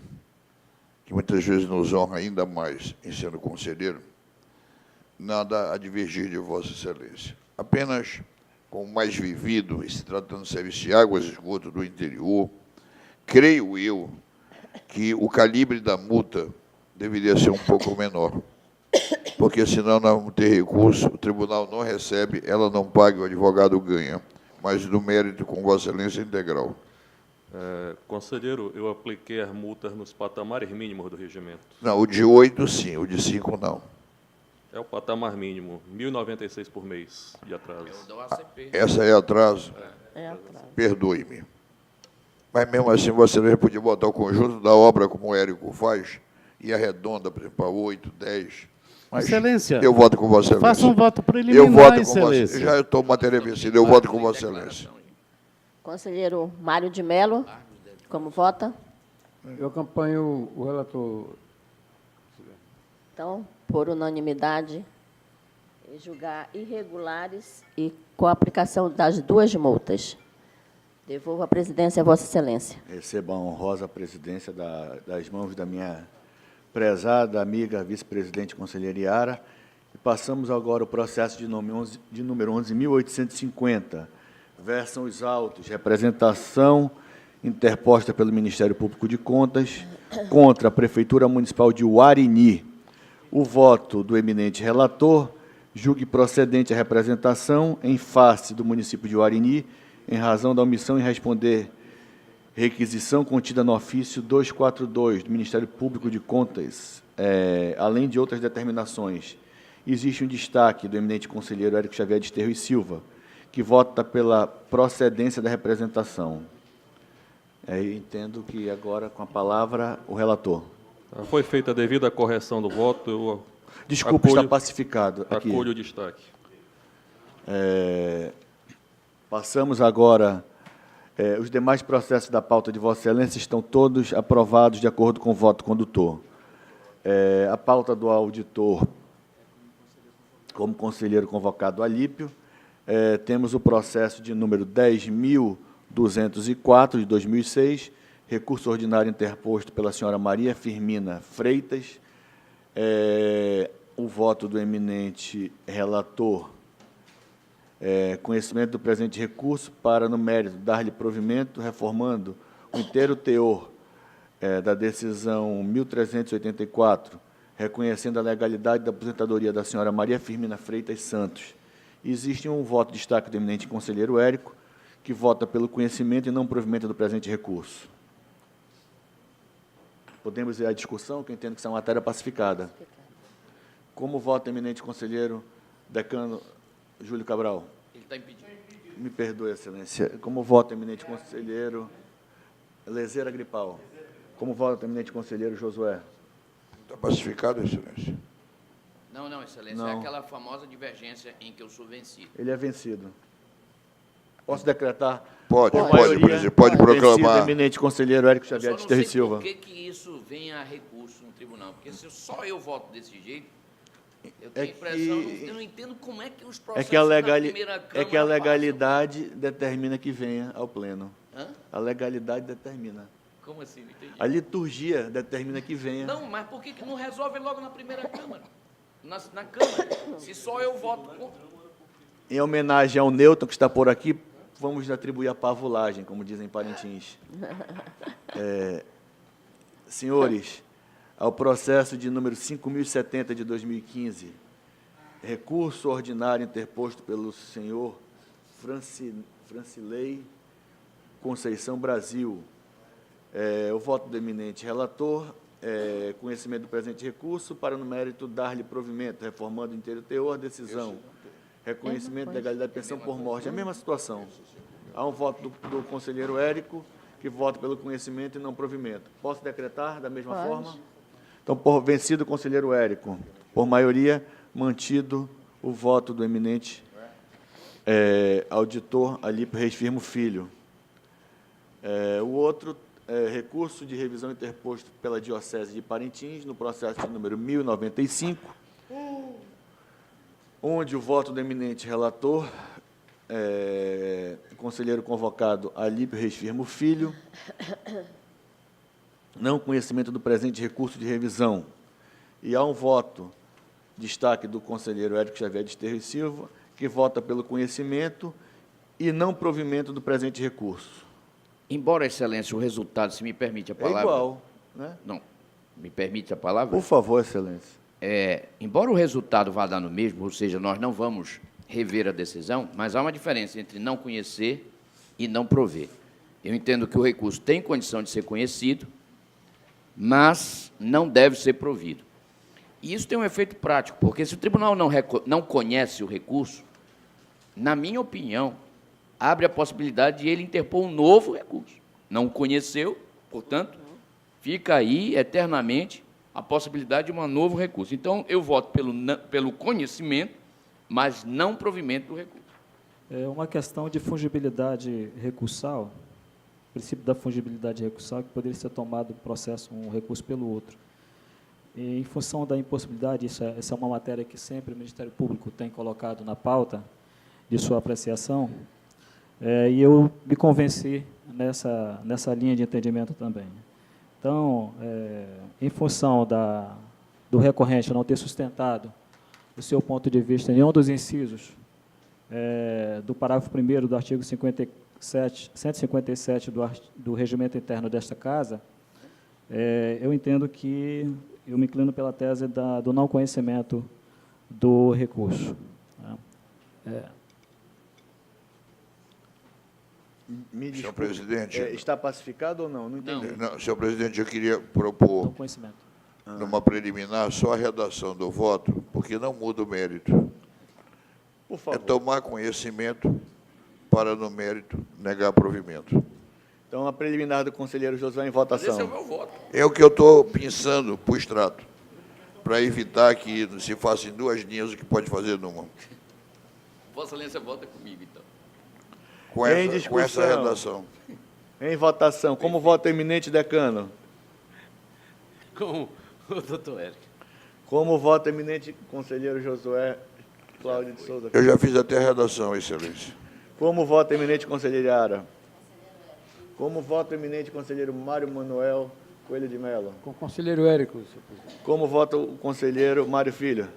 que muitas vezes nos honra ainda mais em sendo conselheiro, nada a divergir de Vossa Excelência. Apenas, como mais vivido, e se tratando de serviço de águas e esgoto do interior, creio eu que o calibre da multa deveria ser um pouco menor, porque senão não vamos ter recurso, o tribunal não recebe, ela não paga, o advogado ganha. mas do mérito com Vossa Excelência integral. Conselheiro, eu apliquei as multas nos patamares mínimos do regimento. Não, o de 8, sim, o de 5, não. É o patamar mínimo, R$ 1.096 por mês de atraso. É o da ACP. Essa é atraso? É atraso. Perdoe-me. Mas, mesmo assim, Vossa Excelência podia botar o conjunto da obra, como o Érico faz, e arredonda, por exemplo, para 8, 10. Mas Excelência, eu voto com Vossa Excelência. faça um voto preliminar, Eu voto com Excelência. Vossa. Já estou matéria vencida, eu voto com Vossa Excelência. Conselheiro Mário de Mello, como vota? Eu acompanho o relator. Então, por unanimidade, julgar irregulares e com a aplicação das 2 multas. Devolvo a presidência a Vossa Excelência. Receba a honrosa presidência das mãos da minha prezada amiga vice-presidente conselheira Yara. E passamos agora ao processo de número 11.850. Versam os autos, representação interposta pelo Ministério Público de Contas contra a Prefeitura Municipal de Uarini. O voto do eminente relator julgue procedente a representação em face do município de Uarini, em razão da omissão em responder requisição contida no ofício 242 do Ministério Público de Contas, além de outras determinações. Existe um destaque do eminente conselheiro Érico Xavier de Esterro e Silva, que vota pela procedência da representação. Entendo que agora, com a palavra, o relator. Foi feita a devida correção do voto. Eu Desculpe, está pacificado. Aqui. Acolho o destaque. Passamos agora. Os demais processos da pauta de Vossa Excelência estão todos aprovados de acordo com o voto condutor. A pauta do auditor, como conselheiro convocado Alípio, temos o processo de número 10.204, de 2006, recurso ordinário interposto pela senhora Maria Firmina Freitas. O voto do eminente relator, conhecimento do presente recurso para, no mérito, dar-lhe provimento, reformando o inteiro teor da decisão 1384, reconhecendo a legalidade da aposentadoria da senhora Maria Firmina Freitas Santos. Existe um voto de destaque do eminente conselheiro Érico, que vota pelo conhecimento e não provimento do presente recurso. Podemos ir à discussão, que eu entendo que isso é uma matéria pacificada. Como vota o eminente conselheiro decano Júlio Cabral? Ele está impedido. Me perdoe, Excelência. Como vota o eminente conselheiro Lezeira Gripal? Como vota o eminente conselheiro Josué? Está pacificado, Excelência? Não, Excelência, Não. é aquela famosa divergência em que eu sou vencido. Ele é vencido. Posso decretar? Pode, Por pode, maioria, presidente, pode vencido proclamar. o eminente conselheiro Érico Eu Xavier só de não Esterro sei e Silva. por que isso vem a recurso no tribunal, porque se só eu voto desse jeito, eu tenho a impressão, eu não entendo como é que os processos na primeira Câmara É que a legalidade determina que venha ao pleno. passam. Hã? A legalidade determina. Como assim? Não entendi. A liturgia determina que venha. Não, mas por que não resolve logo na primeira Câmara? Na Câmara, se só eu voto contra. Em homenagem ao Newton, que está por aqui, vamos atribuir a pavulagem, como dizem em Parintins. Senhores, ao processo de número 5.070 de 2015, recurso ordinário interposto pelo senhor Francilei Conceição Brasil. O voto do eminente relator, conhecimento do presente recurso, para, no mérito, dar-lhe provimento, reformando o inteiro teor, decisão, reconhecimento da legalidade de pensão por morte. É a mesma situação. Há um voto do conselheiro Érico, que vota pelo conhecimento e não provimento. Posso decretar da mesma forma? Então, por vencido o conselheiro Érico, por maioria, mantido o voto do eminente auditor Alípio Reis Firmo Filho. O outro recurso de revisão interposto pela Diocese de Parintins, no processo de número 1095, onde o voto do eminente relator, conselheiro convocado Alípio Reis Firmo Filho, não conhecimento do presente recurso de revisão. E há um voto, destaque do conselheiro Érico Xavier de Esterro e Silva, que vota pelo conhecimento e não provimento do presente recurso. Embora, Excelência, o resultado, se me permite a palavra... É igual, né? Não, me permite a palavra? Por favor, Excelência. Embora o resultado vá dar no mesmo, ou seja, nós não vamos rever a decisão, mas há uma diferença entre não conhecer e não prover. Eu entendo que o recurso tem condição de ser conhecido, mas não deve ser provido. E isso tem um efeito prático, porque se o tribunal não conhece o recurso, na minha opinião, abre a possibilidade de ele interpor um novo recurso. Não o conheceu, portanto, fica aí eternamente a possibilidade de um novo recurso. Então, eu voto pelo conhecimento, mas não provimento do recurso. É uma questão de fungibilidade recursal, o princípio da fungibilidade recursal, que poderia ser tomado um recurso pelo outro. E, em função da impossibilidade, essa é uma matéria que sempre o Ministério Público tem colocado na pauta de sua apreciação, e eu me convenci nessa linha de entendimento também. Então, em função do recorrente não ter sustentado o seu ponto de vista em nenhum dos incisos do parágrafo 1º do artigo 157 do regimento interno desta Casa, eu entendo que eu me inclino pela tese do não conhecimento do recurso. Me Senhor desculpe, presidente. está pacificado ou não? Não entendi. Não, senhor presidente, eu queria propor, Não conhecimento. numa preliminar, só a redação do voto, porque não muda o mérito. Por É favor. tomar conhecimento para, no mérito, negar provimento. Então, a preliminar do conselheiro Josué em Mas esse é o votação. meu voto. É o que eu estou pensando para o extrato, para evitar que se faça em duas linhas o que pode fazer numa. Vossa Excelência vota comigo, então. Com Em essa discussão. redação. Em votação. Como vota o eminente decano? Com o doutor Érico. Como vota o eminente conselheiro Josué Cláudio de Souza? Eu já fiz até a redação, excelência. Como vota o eminente conselheiro Yara? Como vota o eminente conselheiro Mário Manuel Coelho de Mello? Com o conselheiro Érico, senhor presidente. Como vota o conselheiro Mário Filho?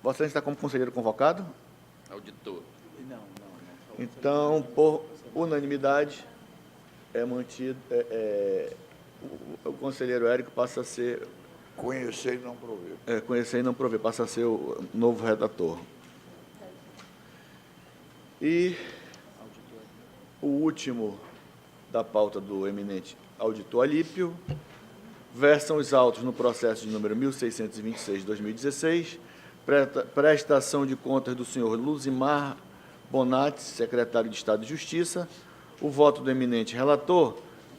Vossa Excelência está como conselheiro convocado? Auditor. Então, por unanimidade, é mantido. O conselheiro Érico passa a ser. Conhecer e não prover. Conhecer e não prover, passa a ser o novo redator. E o último da pauta do eminente auditor Alípio versam os autos no processo de número 1626 de 2016, prestação de contas do senhor Luzimar Bonatti, secretário de Estado de Justiça. O voto do eminente relator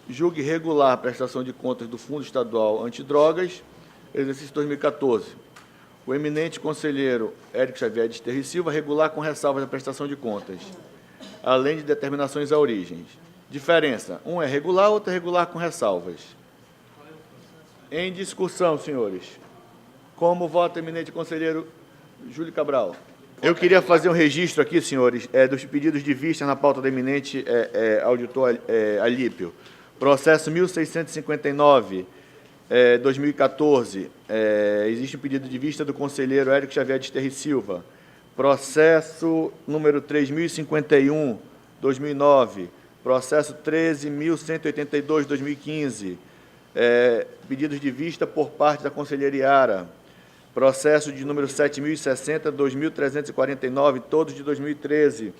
julgue regular a prestação de contas do Fundo Estadual Antidrogas, exercício 2014. O eminente conselheiro Érico Xavier de Esterri Silva regular com ressalvas da prestação de contas, além de determinações à origem. Diferença: um é regular, outro é regular com ressalvas. Em discussão, senhores. Como vota o eminente conselheiro Júlio Cabral? Eu queria fazer um registro aqui, senhores, dos pedidos de vista na pauta do eminente auditor Alípio. Processo 1659, 2014, existe um pedido de vista do conselheiro Érico Xavier de Esterri Silva. Processo número 3051, 2009. Processo 13.182, 2015. Pedidos de vista por parte da conselheira Yara. Processo de número 7.060, 2.349, todos de 2013.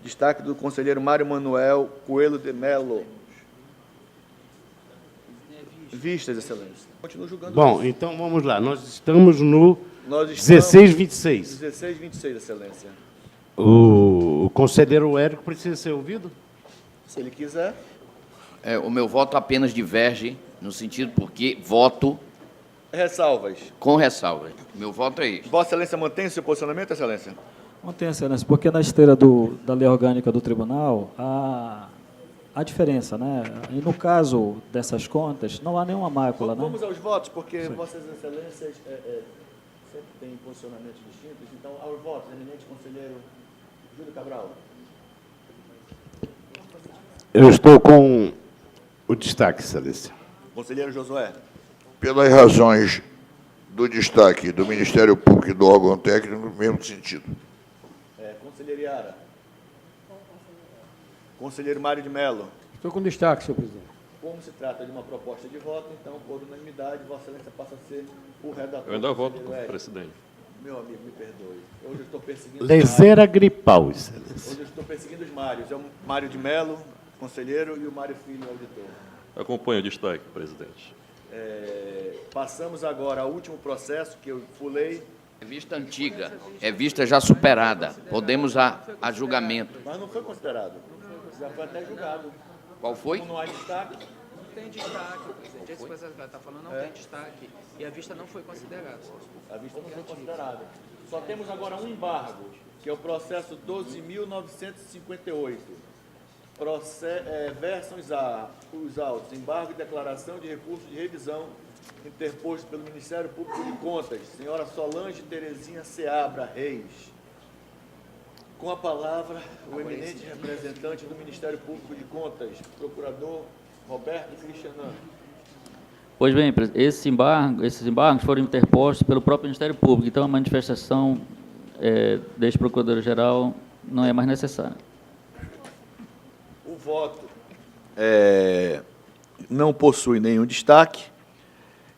Destaque do conselheiro Mário Manuel Coelho de Mello. Vistas, excelência. Continuo julgando. Bom, então vamos lá. Nós estamos no Nós estamos 1626. 1626, excelência. O conselheiro Érico precisa ser ouvido? Se ele quiser. O meu voto apenas diverge, no sentido porque voto Ressalvas. com ressalvas. Meu voto é isso. Vossa Excelência mantém o seu posicionamento, excelência? Mantém, excelência, porque na esteira da lei orgânica do tribunal, há diferença, né? E no caso dessas contas, não há nenhuma mácula, né? Vamos aos votos, porque Vossas Excelências sempre têm posicionamentos distintos. Então, aos votos, eminente conselheiro Júlio Cabral. Eu estou com o destaque, excelência. Conselheiro Josué. Pelas razões do destaque do Ministério Público e do órgão técnico, no mesmo sentido. Conselheiro Yara. Conselheiro Mário de Mello. Estou com destaque, senhor presidente. como se trata de uma proposta de voto, então, por unanimidade, Vossa Excelência passa a ser o redator. Eu ainda voto, conselheiro Hélio. presidente. Meu amigo, me perdoe. Hoje eu estou perseguindo... Lezeira gripal, Excelência. Hoje eu estou perseguindo os Mários. É o Mário de Mello, conselheiro, e o Mário Filho, auditor. Acompanho o destaque, presidente. Passamos agora ao último processo que eu pulei, É vista antiga, é vista já superada. Podemos a julgamento. mas não foi considerado. Já foi até julgado. Qual foi? Como não há destaque, Não tem destaque, presidente. Esse processo que ela está falando não tem destaque. E a vista não foi considerada. a vista não foi considerada. Só temos agora um embargo, que é o processo 12.958. Versam os autos, embargo e declaração de recurso de revisão interposto pelo Ministério Público de Contas, senhora Solange Terezinha Seabra Reis. Com a palavra, o eminente representante do Ministério Público de Contas, procurador Roberto Cristianan. Pois bem, esses embargos foram interpostos pelo próprio Ministério Público, então a manifestação deste Procurador-Geral não é mais necessária. O voto não possui nenhum destaque,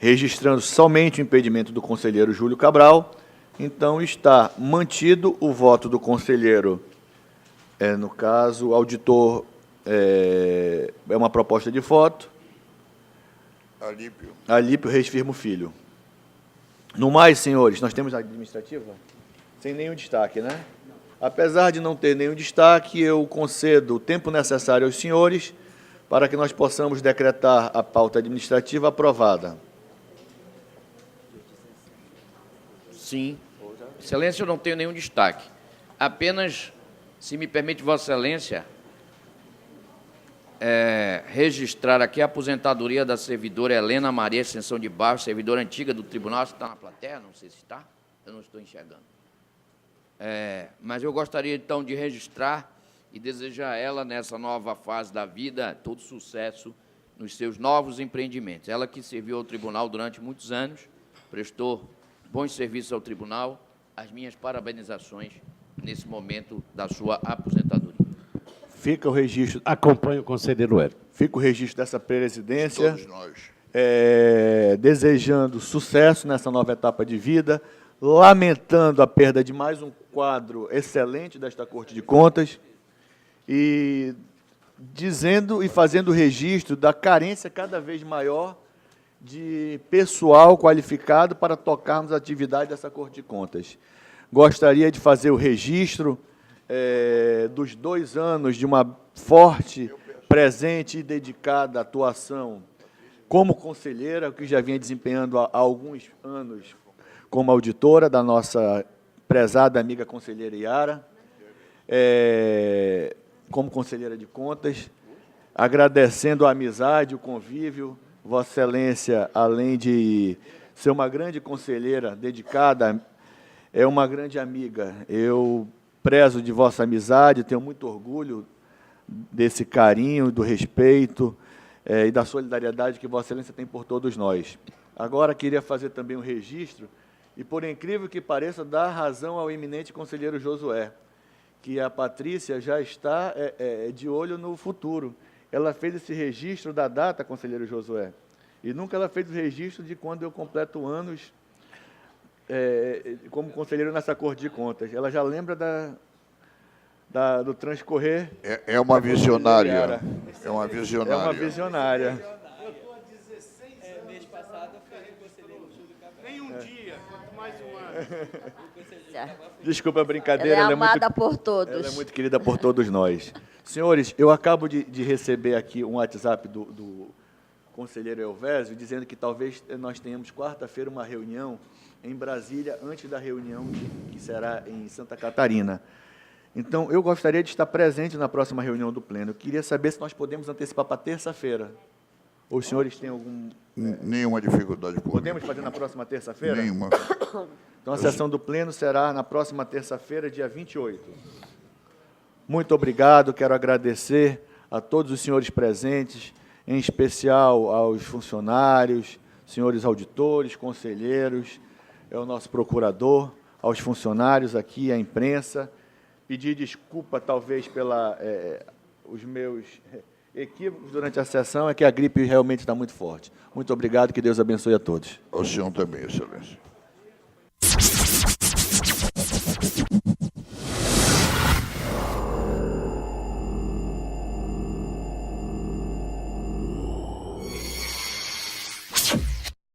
registrando somente o impedimento do conselheiro Júlio Cabral. Então, está mantido o voto do conselheiro, no caso, auditor, é uma proposta de voto. Alípio Reis Firmo Filho. No mais, senhores, nós temos a administrativa? Sem nenhum destaque, né? Apesar de não ter nenhum destaque, eu concedo o tempo necessário aos senhores para que nós possamos decretar a pauta administrativa aprovada. Sim. Excelência, eu não tenho nenhum destaque. Apenas, se me permite, Vossa Excelência, registrar aqui a aposentadoria da servidora Helena Maria Ascensão de Barros, servidora antiga do tribunal. Você está na plateia? Não sei se está. Eu não estou enxergando. Mas eu gostaria, então, de registrar e desejar a ela, nessa nova fase da vida, todo sucesso nos seus novos empreendimentos. Ela que serviu ao tribunal durante muitos anos, prestou bons serviços ao tribunal. As minhas parabenizações nesse momento da sua aposentadoria. Fica o registro. Acompanho o conselheiro Hélio. Fica o registro dessa presidência. Todos nós. Desejando sucesso nessa nova etapa de vida, lamentando a perda de mais um quadro excelente desta Corte de Contas e dizendo e fazendo o registro da carência cada vez maior de pessoal qualificado para tocarmos a atividade dessa Corte de Contas. Gostaria de fazer o registro dos 2 anos de uma forte, presente e dedicada atuação como conselheira, que já vinha desempenhando há alguns anos como auditora da nossa prezada amiga conselheira Iara, como conselheira de contas, agradecendo a amizade, o convívio. Vossa Excelência, além de ser uma grande conselheira dedicada, é uma grande amiga. Eu prezo de vossa amizade, tenho muito orgulho desse carinho, do respeito e da solidariedade que Vossa Excelência tem por todos nós. Agora, queria fazer também um registro, e, por incrível que pareça, dar razão ao eminente conselheiro Josué, que a Patrícia já está de olho no futuro. Ela fez esse registro da data, conselheiro Josué, e nunca ela fez o registro de quando eu completo anos como conselheiro nessa Corte de Contas. Ela já lembra do transcorrer. É uma visionária. É uma visionária. É uma visionária. Eu estou há 16 mês passado, eu fui conselheiro Júlio Cabral. Nem um dia, quanto mais um ano. Desculpa a brincadeira. Ela é amada por todos. Ela é muito querida por todos nós. Senhores, eu acabo de receber aqui um WhatsApp do conselheiro Elvésio, dizendo que talvez nós tenhamos quarta-feira uma reunião em Brasília, antes da reunião que será em Santa Catarina. Então, eu gostaria de estar presente na próxima reunião do Pleno. Eu queria saber se nós podemos antecipar para terça-feira. Ou os senhores têm algum... Nenhuma dificuldade. Podemos fazer na próxima terça-feira? Nenhuma. Então, a sessão do Pleno será na próxima terça-feira, dia 28. Muito obrigado. Quero agradecer a todos os senhores presentes, em especial aos funcionários, senhores auditores, conselheiros, o nosso procurador, aos funcionários aqui, à imprensa. Pedir desculpa, talvez, os meus equívocos durante a sessão é que a gripe realmente está muito forte. Muito obrigado, que Deus abençoe a todos. Ao senhor também, excelência.